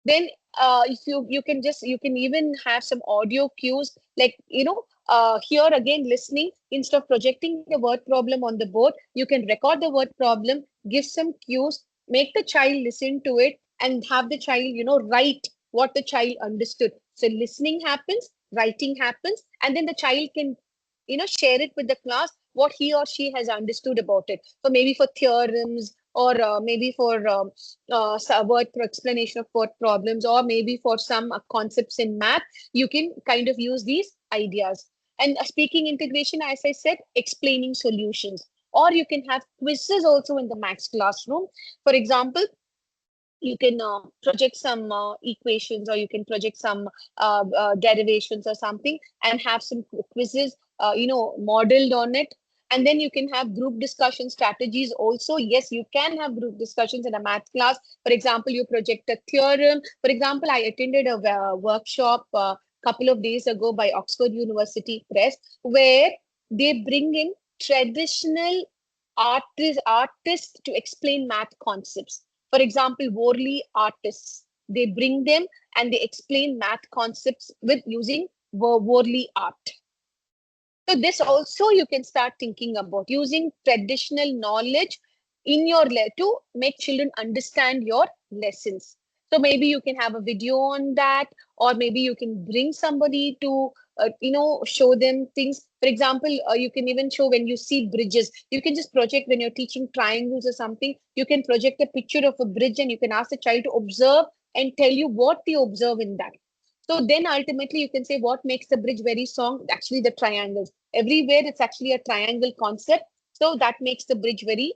Then if you can even have some audio cues, like here again listening, instead of projecting the word problem on the board, you can record the word problem, give some cues, make the child listen to it, and have the child write what the child understood. So listening happens, writing happens, and then the child can share it with the class what he or she has understood about it. So maybe for theorems, or maybe for word explanation of word problems, or maybe for some concepts in math, you can kind of use these ideas. And speaking integration, as I said, explaining solutions. Or you can have quizzes also in the maths classroom. For example, you can project some equations, or you can project some derivations or something, and have some quizzes modeled on it. And then you can have group discussion strategies also. Yes, you can have group discussions in a math class. For example, you project a theorem. For example, I attended a workshop a couple of days ago by Oxford University Press, where they bring in traditional artists to explain math concepts. For example, Worley artists, they bring them and they explain math concepts with using Worley art. So this also you can start thinking about using traditional knowledge in your to make children understand your lessons. So maybe you can have a video on that, or maybe you can bring somebody to show them things. For example, you can even show when you see bridges. You can just project when you're teaching triangles or something. You can project a picture of a bridge, and you can ask the child to observe and tell you what they observe in that. So then ultimately you can say what makes the bridge very strong? Actually, the triangles. Everywhere it's actually a triangle concept. So that makes the bridge very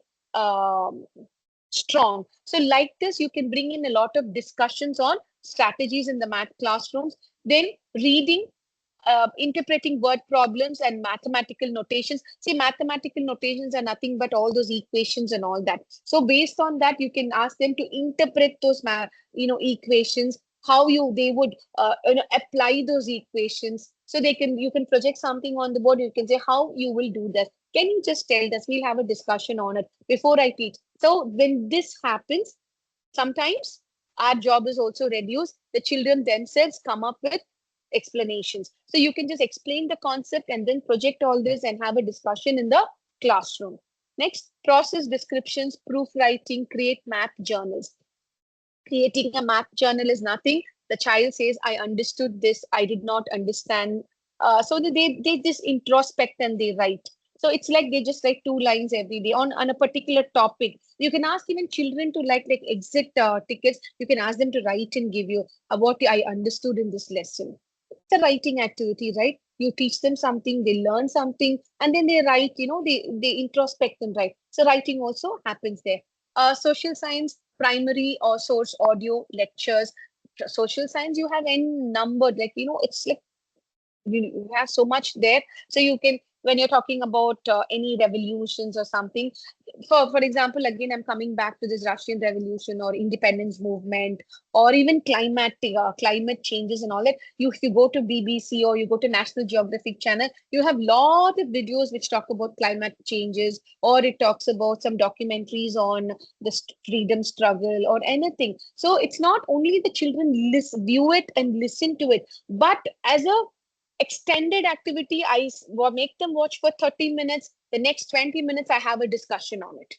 strong. So like this, you can bring in a lot of discussions on strategies in the math classrooms. Then reading, interpreting word problems and mathematical notations. See, mathematical notations are nothing but all those equations and all that. So based on that, you can ask them to interpret those equations, how they would apply those equations. So you can project something on the board. You can say how you will do this. Can you just tell us? We'll have a discussion on it before I teach. So when this happens, sometimes our job is also reduced. The children themselves come up with explanations. So you can just explain the concept and then project all this and have a discussion in the classroom. Next, process descriptions, proofwriting, create math journals. Creating a math journal is nothing. The child says, I understood this, I did not understand. So they just introspect and they write. So it's like they just write 2 lines every day on a particular topic. You can ask even children to like exit tickets. You can ask them to write and give you what I understood in this lesson. It's a writing activity, right? You teach them something, they learn something, and then they write, they introspect and write. So writing also happens there. Social science, primary or source audio lectures. Social science, you have n number, it's like you have so much there. So you can, when you're talking about any revolutions or something, for example, again, I'm coming back to this Russian revolution or independence movement, or even climate changes and all that. If you go to BBC or you go to National Geographic Channel, you have lot of videos which talk about climate changes, or it talks about some documentaries on the freedom struggle or anything. So it's not only the children view it and listen to it, but as a extended activity, I make them watch for 30 minutes. The next 20 minutes, I have a discussion on it.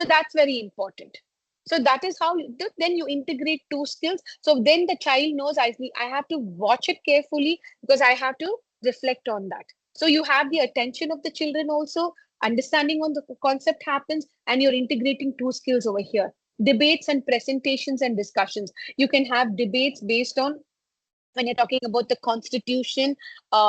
So that's very important. So that is how then you integrate two skills. So then the child knows I have to watch it carefully because I have to reflect on that. So you have the attention of the children also, understanding on the concept happens, and you're integrating two skills over here. Debates and presentations and discussions. You can have debates based on when you're talking about the constitution,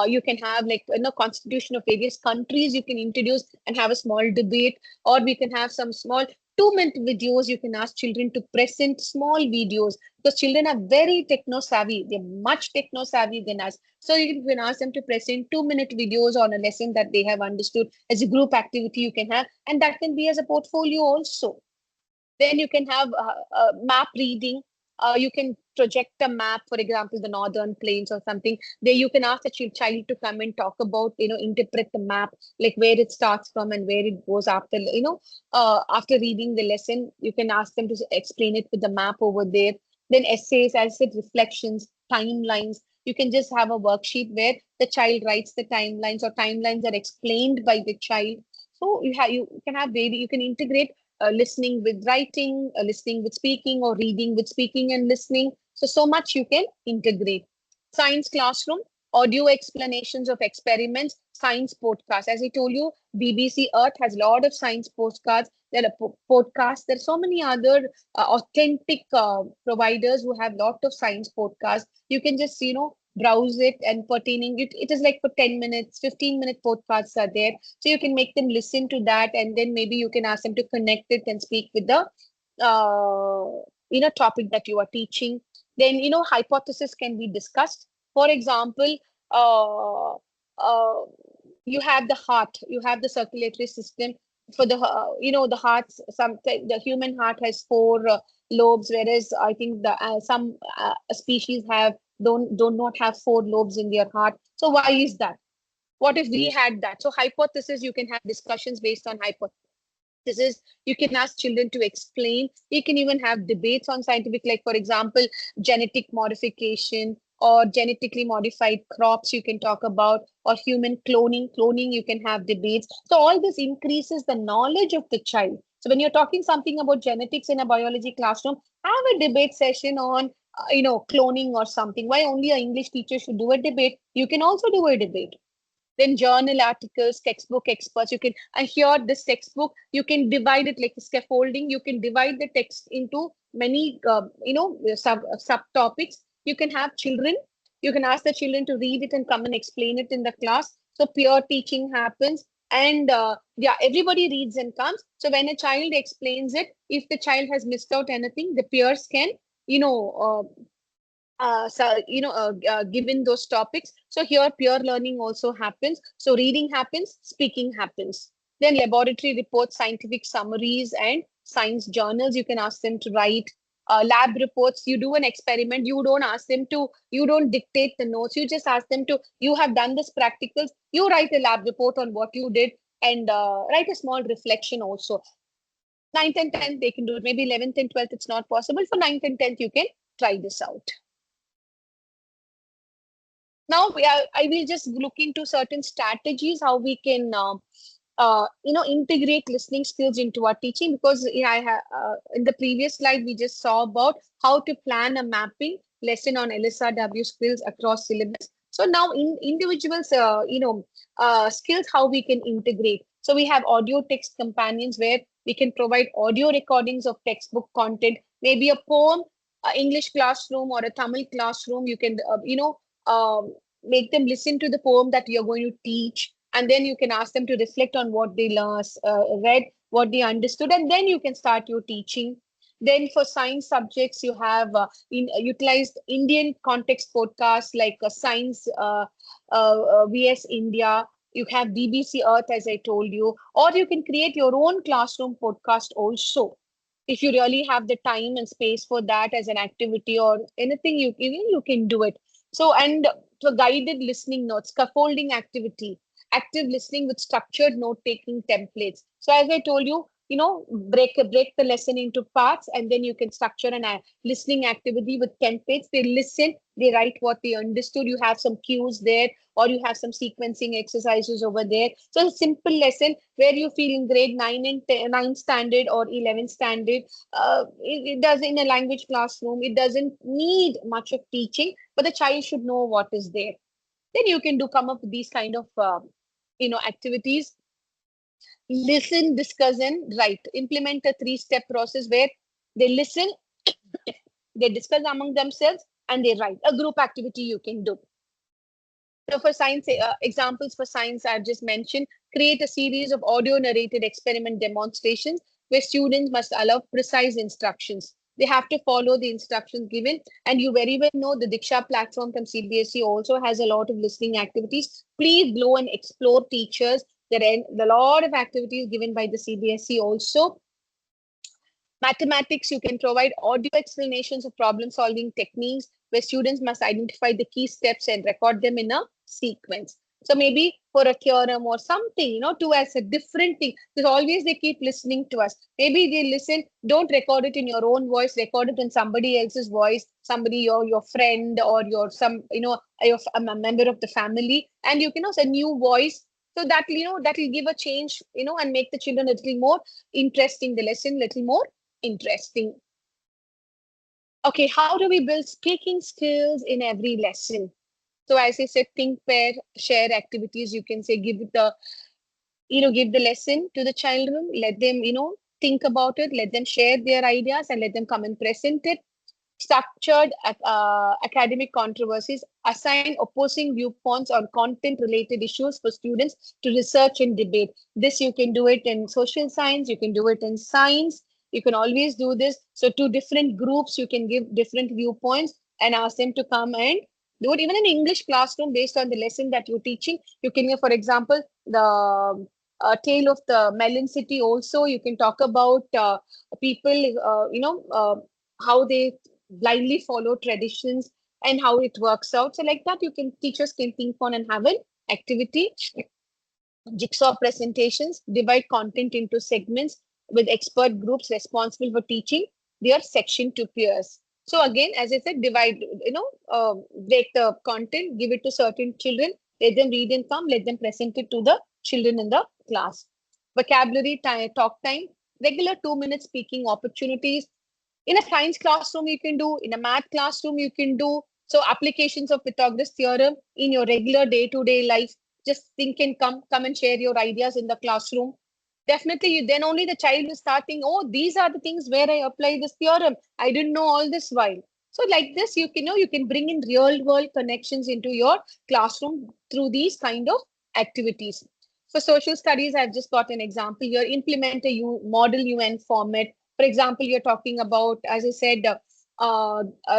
you can have like constitution of various countries you can introduce and have a small debate, or we can have some small 2-minute videos. You can ask children to present small videos because children are very techno savvy. They're much techno savvy than us. So you can ask them to present 2-minute videos on a lesson that they have understood as a group activity you can have, and that can be as a portfolio also. Then you can have map reading. You can project a map, for example, the northern plains or something. There you can ask the child to come and talk about, interpret the map, like where it starts from and where it goes after, after reading the lesson. You can ask them to explain it with the map over there. Then essays, as I said, reflections, timelines. You can just have a worksheet where the child writes the timelines, or timelines are explained by the child. So you can have you can integrate listening with writing, listening with speaking, or reading with speaking and listening. So much you can integrate. Science classroom, audio explanations of experiments, science podcast. As I told you, BBC Earth has a lot of science postcards. There are podcasts. There are so many other authentic providers who have lot of science podcasts. You can just, browse it and pertaining it. It is like for 10 minutes, 15-minute podcasts are there. So you can make them listen to that, and then maybe you can ask them to connect it and speak with the topic that you are teaching. Then hypothesis can be discussed. For example, uh, uh, you have the heart, you have the circulatory system. For the the hearts, the human heart has 4 lobes, whereas I think the some species have don't not have 4 lobes in their heart. So why is that? What if we had that? So hypothesis, you can have discussions based on hypothesis. You can ask children to explain. You can even have debates on scientific, like for example, genetic modification or genetically modified crops you can talk about, or human cloning you can have debates. So all this increases the knowledge of the child. So when you're talking something about genetics in a biology classroom, have a debate session on cloning or something. Why only an English teacher should do a debate? You can also do a debate. Then journal articles, textbook experts. You can, and here this textbook, you can divide it like scaffolding. You can divide the text into many, subtopics. You can have children. You can ask the children to read it and come and explain it in the class. So peer teaching happens, and everybody reads and comes. So when a child explains it, if the child has missed out anything, the peers can, given those topics. So here peer learning also happens. So reading happens, speaking happens. Then laboratory reports, scientific summaries, and science journals. You can ask them to write. Lab reports, you do an experiment, you don't ask them to, you don't dictate the notes, you just ask them to, you have done this practicals, you write a lab report on what you did, and write a small reflection also. 9th and 10th, they can do it. Maybe 11th and 12th, it's not possible. For 9th and 10th, you can try this out. Now I will just look into certain strategies how we can integrate listening skills into our teaching, because I have in the previous slide we just saw about how to plan a mapping lesson on LSRW skills across syllabus. So now in individuals skills, how we can integrate. So we have audio text companions where we can provide audio recordings of textbook content, maybe a poem, English classroom or a Tamil classroom. You can make them listen to the poem that you're going to teach, and then you can ask them to reflect on what they read, what they understood, and then you can start your teaching. Then for science subjects, you have utilized Indian context podcasts like Science VS India. You have BBC Earth, as I told you, or you can create your own classroom podcast also. If you really have the time and space for that as an activity or anything, you can do it. So, and for guided listening notes, scaffolding activity, active listening with structured note-taking templates. So as I told you, break the lesson into parts, and then you can structure an listening activity with templates. They listen, they write what they understood. You have some cues there, or you have some sequencing exercises over there. So a simple lesson where you feel in grade 9 and 10, 9 standard or 11 standard, it does in a language classroom, it doesn't need much of teaching, but the child should know what is there. Then you can come up with these kind of activities. Listen, discuss, and write. Implement a 3-step process where they listen, they discuss among themselves, and they write. A group activity you can do. So for science, examples for science I've just mentioned, create a series of audio narrated experiment demonstrations where students must allow precise instructions. They have to follow the instructions given. And you very well know the Diksha platform from CBSE also has a lot of listening activities. Please go and explore teachers. There are a lot of activities given by the CBSE also. Mathematics, you can provide audio explanations of problem solving techniques where students must identify the key steps and record them in a sequence. So maybe for a theorem or something, to as a different thing, because always they keep listening to us. Maybe they listen, don't record it in your own voice, record it in somebody else's voice, somebody, your friend, or a member of the family, and you can also a new voice. So that, that will give a change, and make the children a little more interesting, the lesson little more interesting. Okay, how do we build speaking skills in every lesson? So as I said, think, pair, share activities. You can say give the lesson to the children, let them, think about it, let them share their ideas, and let them come and present it. Structured academic controversies, assign opposing viewpoints on content related issues for students to research and debate. This you can do it in social science, you can do it in science, you can always do this. So to different groups, you can give different viewpoints and ask them to come and do it. Even in English classroom, based on the lesson that you're teaching, you can give, for example, the tale of the Melon City also. You can talk about people, how they blindly follow traditions and how it works out. So like that, teachers can think on and have an activity. Jigsaw presentations, divide content into segments with expert groups responsible for teaching their section to peers. So again, as I said, divide, break the content, give it to certain children, let them read and come, let them present it to the children in the class. Vocabulary talk time, regular 2-minute speaking opportunities. In a science classroom, you can do, in a math classroom, you can do. So applications of Pythagoras theorem in your regular day-to-day life, just think and come and share your ideas in the classroom. Definitely, then only the child will start thinking, oh, these are the things where I apply this theorem. I didn't know all this while. So like this, you can bring in real world connections into your classroom through these kind of activities. For social studies, I've just got an example here. Implement a model UN format. For example, you're talking about, as I said,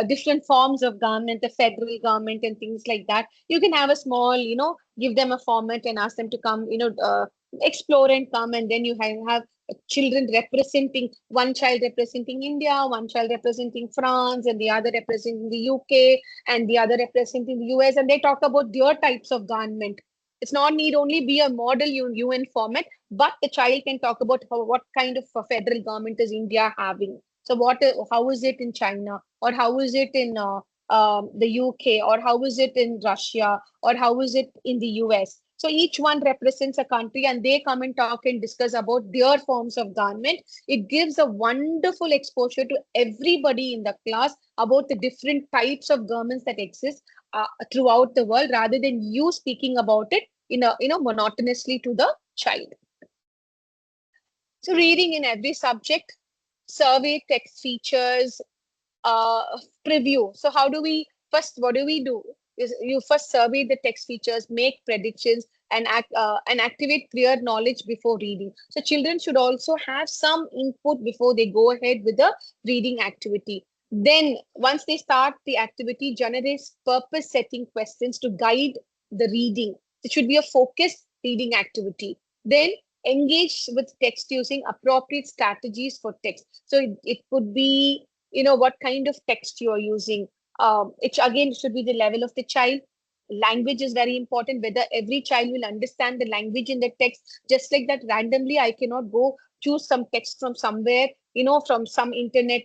different forms of government, the federal government and things like that. You can have a small, give them a format and ask them to come, explore and come. And then you have children representing, one child representing India, one child representing France, and the other representing the UK, and the other representing the US. And they talk about their types of government. It's not need only be a model UN format, but the child can talk about what kind of federal government is India having. So how is it in China, or how is it in the UK, or how is it in Russia, or how is it in the US? So each one represents a country, and they come and talk and discuss about their forms of government. It gives a wonderful exposure to everybody in the class about the different types of governments that exist throughout the world, rather than you speaking about it monotonously to the child. So reading in every subject, survey text features, preview. So what do we do? Is you first survey the text features, make predictions, and activate clear knowledge before reading. So children should also have some input before they go ahead with the reading activity. Then once they start the activity, generates purpose setting questions to guide the reading. It should be a focused reading activity. Then engage with text using appropriate strategies for text. So it could be, what kind of text you are using. It again should be the level of the child. Language is very important, whether every child will understand the language in the text. Just like that, randomly I cannot go choose some text from somewhere, from some internet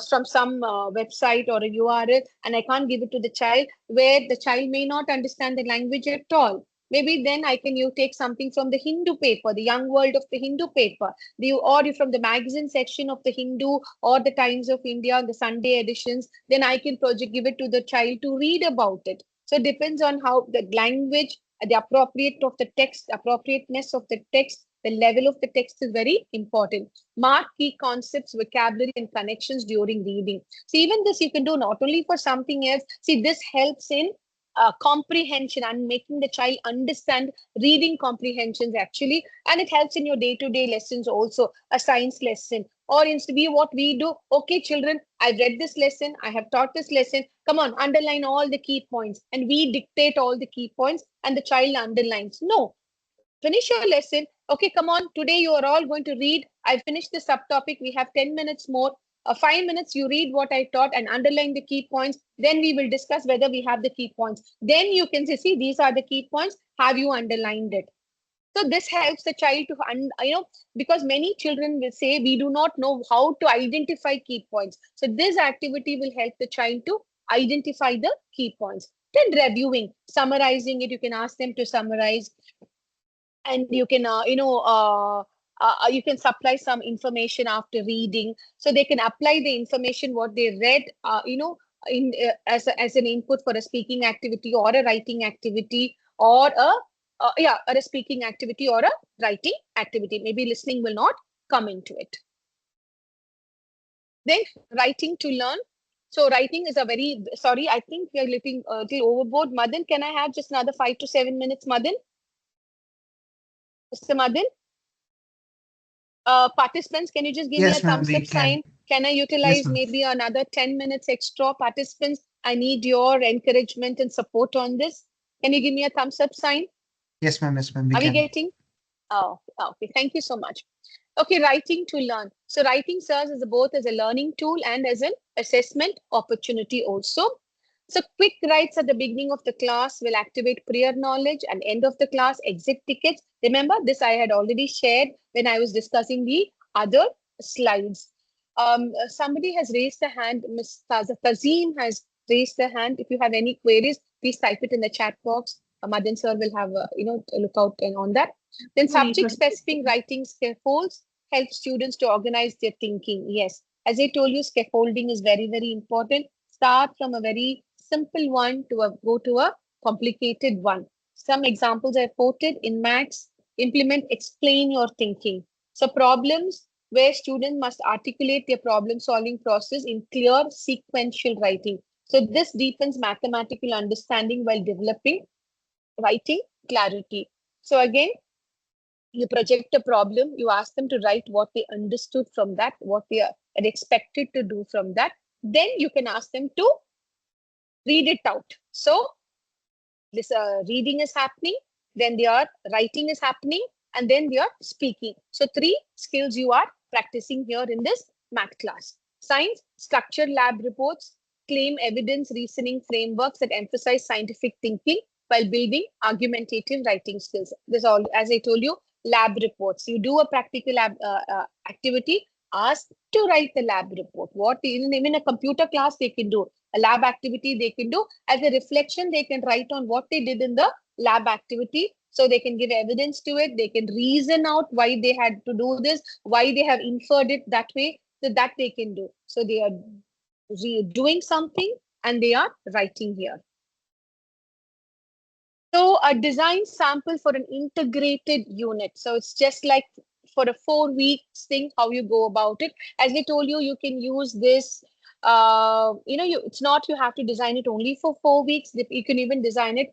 from some website or a URL, and I can't give it to the child, where the child may not understand the language at all. Maybe then you take something from the Hindu paper, the Young World of the Hindu paper, or from the magazine section of the Hindu or the Times of India, the Sunday editions. Then I can give it to the child to read about it. So it depends on how the language, the appropriateness of the text, the level of the text is very important. Mark key concepts, vocabulary, and connections during reading. So even this you can do not only for something else. See, this helps in comprehension and making the child understand reading comprehensions actually, and it helps in your day-to-day lessons also, a science lesson. Or instead what we do, okay children, I've read this lesson, I have taught this lesson, come on, underline all the key points, and we dictate all the key points and the child underlines. No, finish your lesson. Okay, come on, today you are all going to read. I finished the subtopic, we have 10 minutes more. 5 minutes you read what I taught and underline the key points. Then we will discuss whether we have the key points. Then you can say, see, these are the key points. Have you underlined it? So this helps the child to, because many children will say, we do not know how to identify key points. So this activity will help the child to identify the key points. Then reviewing, summarizing it, you can ask them to summarize, and you can, you can supply some information after reading, so they can apply the information what they read, as an input for a speaking activity or a writing activity, or a speaking activity or a writing activity. Maybe listening will not come into it. Then writing to learn. So writing is a very, sorry, I think we are little overboard. Madan, can I have just another 5 to 7 minutes, Madan? Mr. Madan? Participants, can you just give me a thumbs up sign? Can I utilize maybe another 10 minutes extra? Participants, I need your encouragement and support on this. Can you give me a thumbs up sign? Yes, ma'am. Yes, ma'am. Are we getting? Oh, okay. Thank you so much. Okay, writing to learn. So writing serves as both as a learning tool and as an assessment opportunity also. So quick writes at the beginning of the class will activate prior knowledge, and end of the class exit tickets. Remember, this I had already shared when I was discussing the other slides. Somebody has raised the hand. Ms. Tazim has raised the hand. If you have any queries, please type it in the chat box. Madan sir will have look out on that. Then subject-specific writing scaffolds help students to organize their thinking. Yes, as I told you, scaffolding is very, very important. Start from a very simple one to go to a complicated one. Some examples I quoted in maths. Implement, explain your thinking. So problems where students must articulate their problem-solving process in clear sequential writing. So this deepens mathematical understanding while developing writing clarity. So again, you project a problem, you ask them to write what they understood from that, what they are expected to do from that. Then you can ask them to read it out. So this reading is happening, then their writing is happening, and then they are speaking. So 3 skills you are practicing here in this math class. Science, structured lab reports, claim evidence reasoning frameworks that emphasize scientific thinking while building argumentative writing skills. This all, as I told you, lab reports. You do a practical lab activity, ask to write the lab report. What even a computer class they can do, a lab activity they can do. As a reflection, they can write on what they did in the lab activity. So they can give evidence to it. They can reason out why they had to do this, why they have inferred it that way. So that they can do. So they are doing something and they are writing here. So a design sample for an integrated unit. So it's just like for a 4 weeks thing, how you go about it. As I told you, you can use this. It's not you have to design it only for 4 weeks. You can even design it,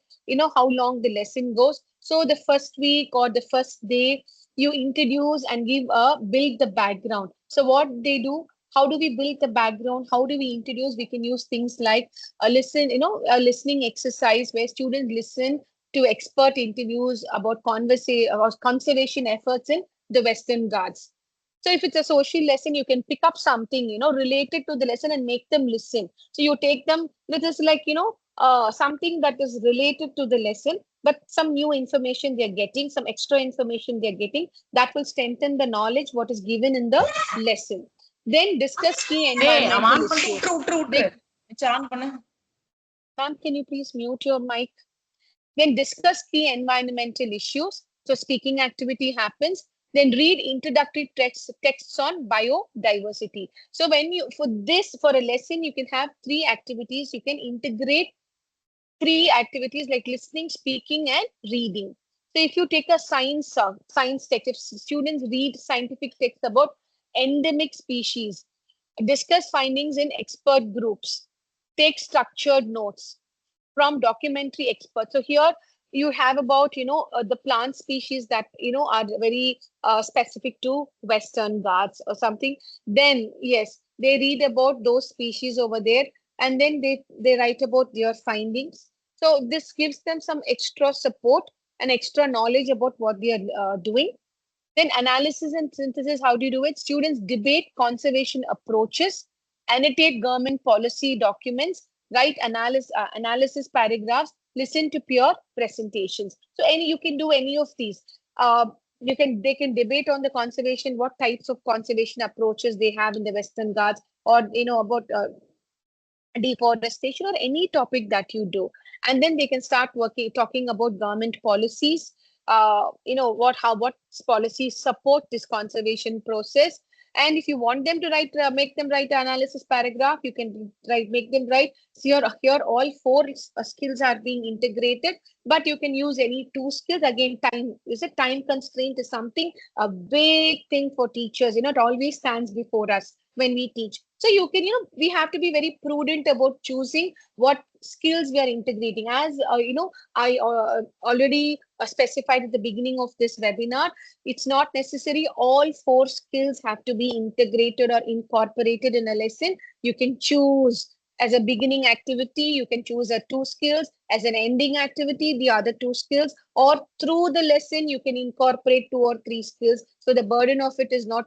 how long the lesson goes. So the first week or the first day, you introduce and build the background. So what they do, how do we build the background? How do we introduce? We can use things like a listening exercise where students listen to expert interviews about conservation efforts in the Western Ghats. So if it's a social lesson, you can pick up something, related to the lesson and make them listen. So you take them, this is like, something that is related to the lesson, but some new information they're getting, some extra information they're getting that will strengthen the knowledge what is given in the lesson. Then discuss key Hey, environmental issues. Ma'am, can you please mute your mic? Then discuss key environmental issues. So speaking activity happens. Then read introductory texts on biodiversity. So when you, for a lesson, you can have 3 activities. You can integrate 3 activities like listening, speaking, and reading. So if you take a science text, if students read scientific text about endemic species, discuss findings in expert groups, take structured notes from documentary experts. So here you have about, the plant species that, are very specific to Western Ghats or something. Then, yes, they read about those species over there, and then they write about their findings. So this gives them some extra support and extra knowledge about what they are doing. Then analysis and synthesis, how do you do it? Students debate conservation approaches, annotate government policy documents, write analysis paragraphs, listen to peer presentations. So you can do any of these. They can debate on the conservation, what types of conservation approaches they have in the Western Ghats, or about deforestation or any topic that you do, and then they can start talking about government policies, what policies support this conservation process. And if you want them to make them write an analysis paragraph, you can make them write. So here all 4 skills are being integrated, but you can use any 2 skills. Again, time constraint is something, a big thing for teachers. It always stands before us when we teach. So you can, we have to be very prudent about choosing what skills we are integrating. As I already specified at the beginning of this webinar, it's not necessary all 4 skills have to be integrated or incorporated in a lesson. You can choose as a beginning activity, you can choose 2 skills, as an ending activity, the other 2 skills, or through the lesson, you can incorporate 2 or 3 skills. So the burden of it is not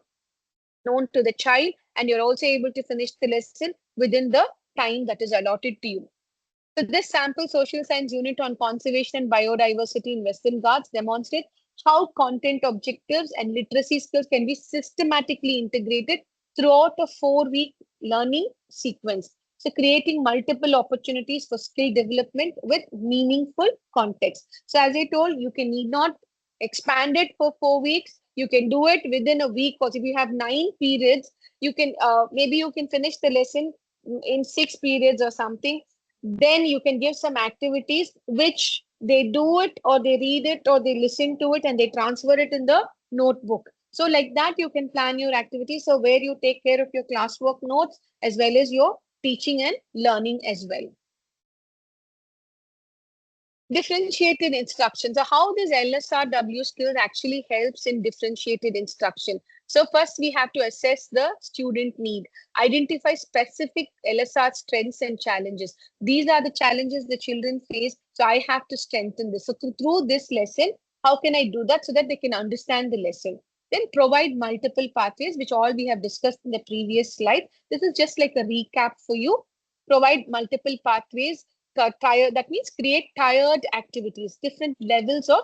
known to the child, and you're also able to finish the lesson within the time that is allotted to you. So this sample social science unit on conservation and biodiversity in Western Ghats demonstrates how content objectives and literacy skills can be systematically integrated throughout a 4-week learning sequence. So creating multiple opportunities for skill development with meaningful context. So as I told, you can need not expand it for 4 weeks. You can do it within a week, because if you have 9 periods, you can maybe you can finish the lesson in 6 periods or something. Then you can give some activities which they do it, or they read it, or they listen to it, and they transfer it in the notebook. So like that, you can plan your activities. So where you take care of your classwork notes as well as your teaching and learning as well. Differentiated instruction. So how this LSRW skills actually helps in differentiated instruction. So first we have to assess the student need, identify specific LSR strengths and challenges. These are the challenges the children face. So I have to strengthen this. So through this lesson, how can I do that so that they can understand the lesson? Then provide multiple pathways, which all we have discussed in the previous slide. This is just like a recap for you. Provide multiple pathways. That means create tiered activities, different levels of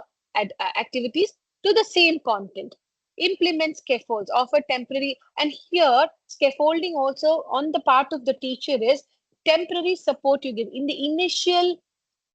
activities to the same content. Implement scaffolds, offer temporary, and here scaffolding also on the part of the teacher is temporary support you give. In the initial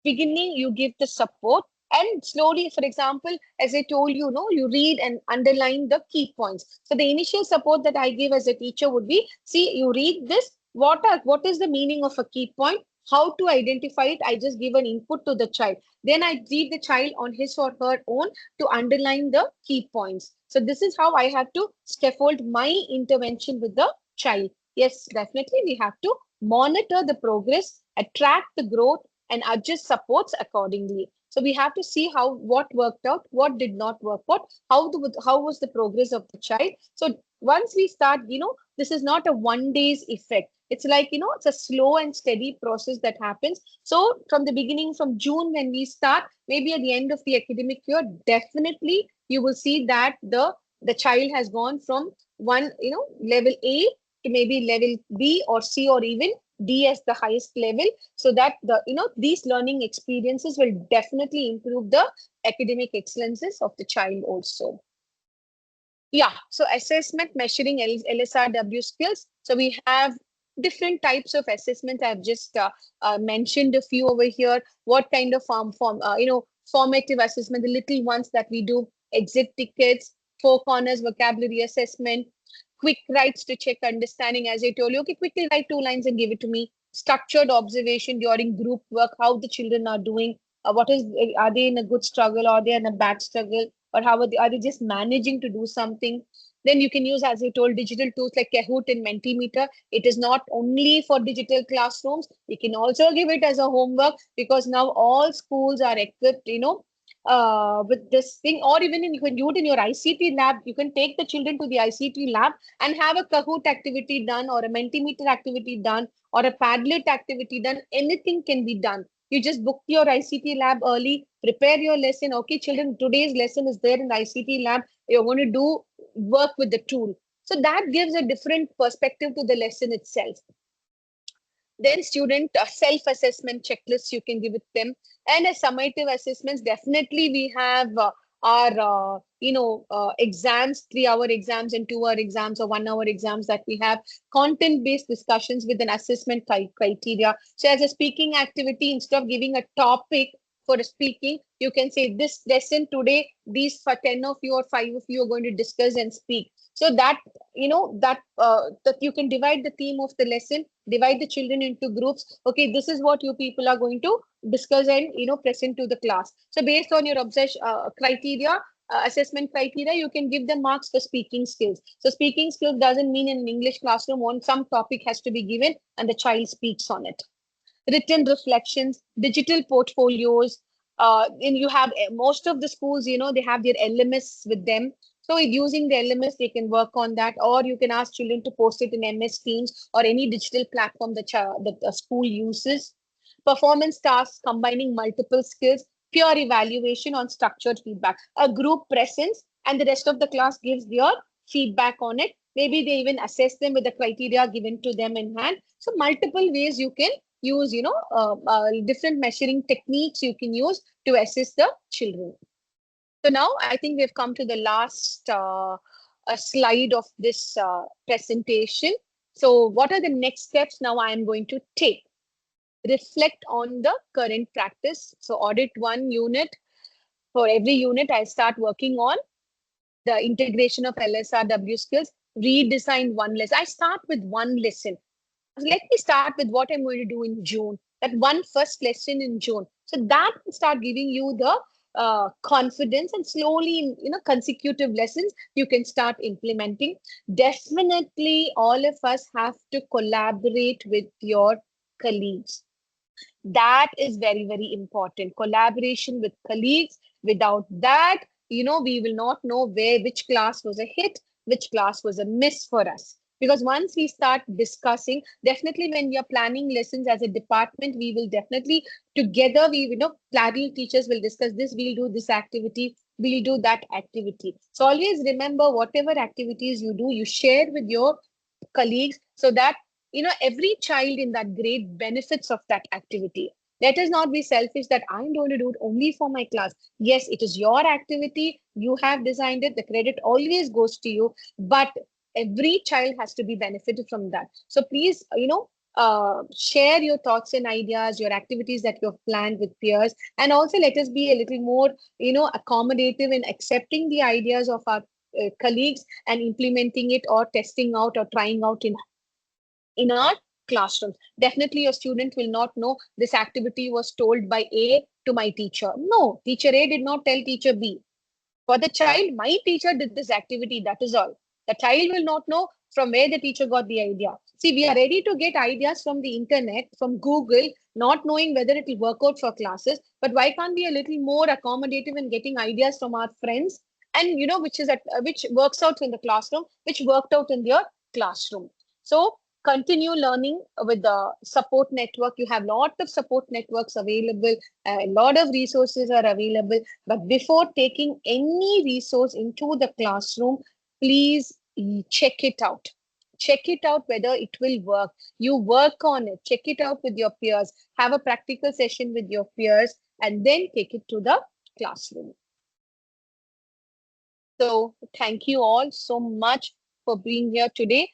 beginning, you give the support, and slowly, for example, as I told you, you read and underline the key points. So the initial support that I give as a teacher would be, see, you read this, what is the meaning of a key point, how to identify it. I just give an input to the child. Then I leave the child on his or her own to underline the key points. So this is how I have to scaffold my intervention with the child. Yes, definitely we have to monitor the progress, track the growth, and adjust supports accordingly. So we have to see what worked out, what did not work out, how was the progress of the child. So once we start, this is not a 1 day's effect. It's like, it's a slow and steady process that happens. So from the beginning, from June, when we start, maybe at the end of the academic year, definitely you will see that the child has gone from level A to maybe level B or C or even D as the highest level, so that these learning experiences will definitely improve the academic excellences of the child also. Yeah, so assessment measuring LSRW skills. So we have different types of assessment. I've just mentioned a few over here. What kind of formative assessment, the little ones that we do, exit tickets, four corners vocabulary assessment, quick writes to check understanding. As I told you, okay, quickly write 2 lines and give it to me. Structured observation during group work, how the children are doing. Are they in a good struggle, or are they in a bad struggle, or how are they just managing to do something? Then you can use, as I told, digital tools like Kahoot and Mentimeter. It is not only for digital classrooms. You can also give it as a homework, because now all schools are equipped, with this thing. Or even you can do it in your ICT lab. You can take the children to the ICT lab and have a Kahoot activity done, or a Mentimeter activity done, or a Padlet activity done. Anything can be done. You just book your ICT lab early, prepare your lesson. Okay, children, today's lesson is there in the ICT lab. You're going to do work with the tool. So that gives a different perspective to the lesson itself. Then student self-assessment checklists, you can give it them. And as summative assessments, definitely we have our exams, 3-hour exams and 2-hour exams, or 1-hour exams that we have. Content-based discussions with an assessment criteria. So as a speaking activity, instead of giving a topic for a speaking, you can say this lesson today, these for 10 of you or 5 of you are going to discuss and speak. So that that you can divide the theme of the lesson, divide the children into groups. Okay, this is what you people are going to discuss and present to the class. So based on your criteria, assessment criteria, you can give them marks for speaking skills. So speaking skills doesn't mean in an English classroom on some topic has to be given and the child speaks on it. Written reflections, digital portfolios. And you have most of the schools, they have their LMS with them. So using the LMS, they can work on that, or you can ask children to post it in MS Teams or any digital platform that the school uses. Performance tasks combining multiple skills, peer evaluation on structured feedback, a group presence, and the rest of the class gives their feedback on it. Maybe they even assess them with the criteria given to them in hand. So multiple ways you can use, different measuring techniques you can use to assess the children. So now I think we've come to the last slide of this presentation. So what are the next steps now I am going to take? Reflect on the current practice. So audit one unit. For every unit, I start working on the integration of LSRW skills, redesign one lesson. I start with one lesson. Let me start with what I'm going to do in June, that one first lesson in June. So that will start giving you the confidence, and slowly in consecutive lessons, you can start implementing. Definitely all of us have to collaborate with your colleagues. That is very, very important. Collaboration with colleagues. Without that, we will not know which class was a hit, which class was a miss for us. Because once we start discussing, definitely when we are planning lessons as a department, we will definitely together, planning teachers will discuss this, we'll do this activity, we'll do that activity. So always remember, whatever activities you do, you share with your colleagues, so that every child in that grade benefits of that activity. Let us not be selfish that I'm going to do it only for my class. Yes, it is your activity, you have designed it, the credit always goes to you, but every child has to be benefited from that. So please, share your thoughts and ideas, your activities that you've planned with peers, and also let us be a little more accommodative in accepting the ideas of our colleagues and implementing it, or testing out or trying out in our classrooms. Definitely your student will not know this activity was told by A to my teacher. No, teacher A did not tell teacher B. For the child, my teacher did this activity, that is all. The child will not know from where the teacher got the idea. See, we are ready to get ideas from the internet, from Google, not knowing whether it will work out for classes. But why can't be a little more accommodative in getting ideas from our friends, and which works out in the classroom, which worked out in their classroom. So continue learning with the support network. You have a lot of support networks available. A lot of resources are available. But before taking any resource into the classroom, please check it out. Check it out whether it will work. You work on it. Check it out with your peers. Have a practical session with your peers, and then take it to the classroom. So thank you all so much for being here today.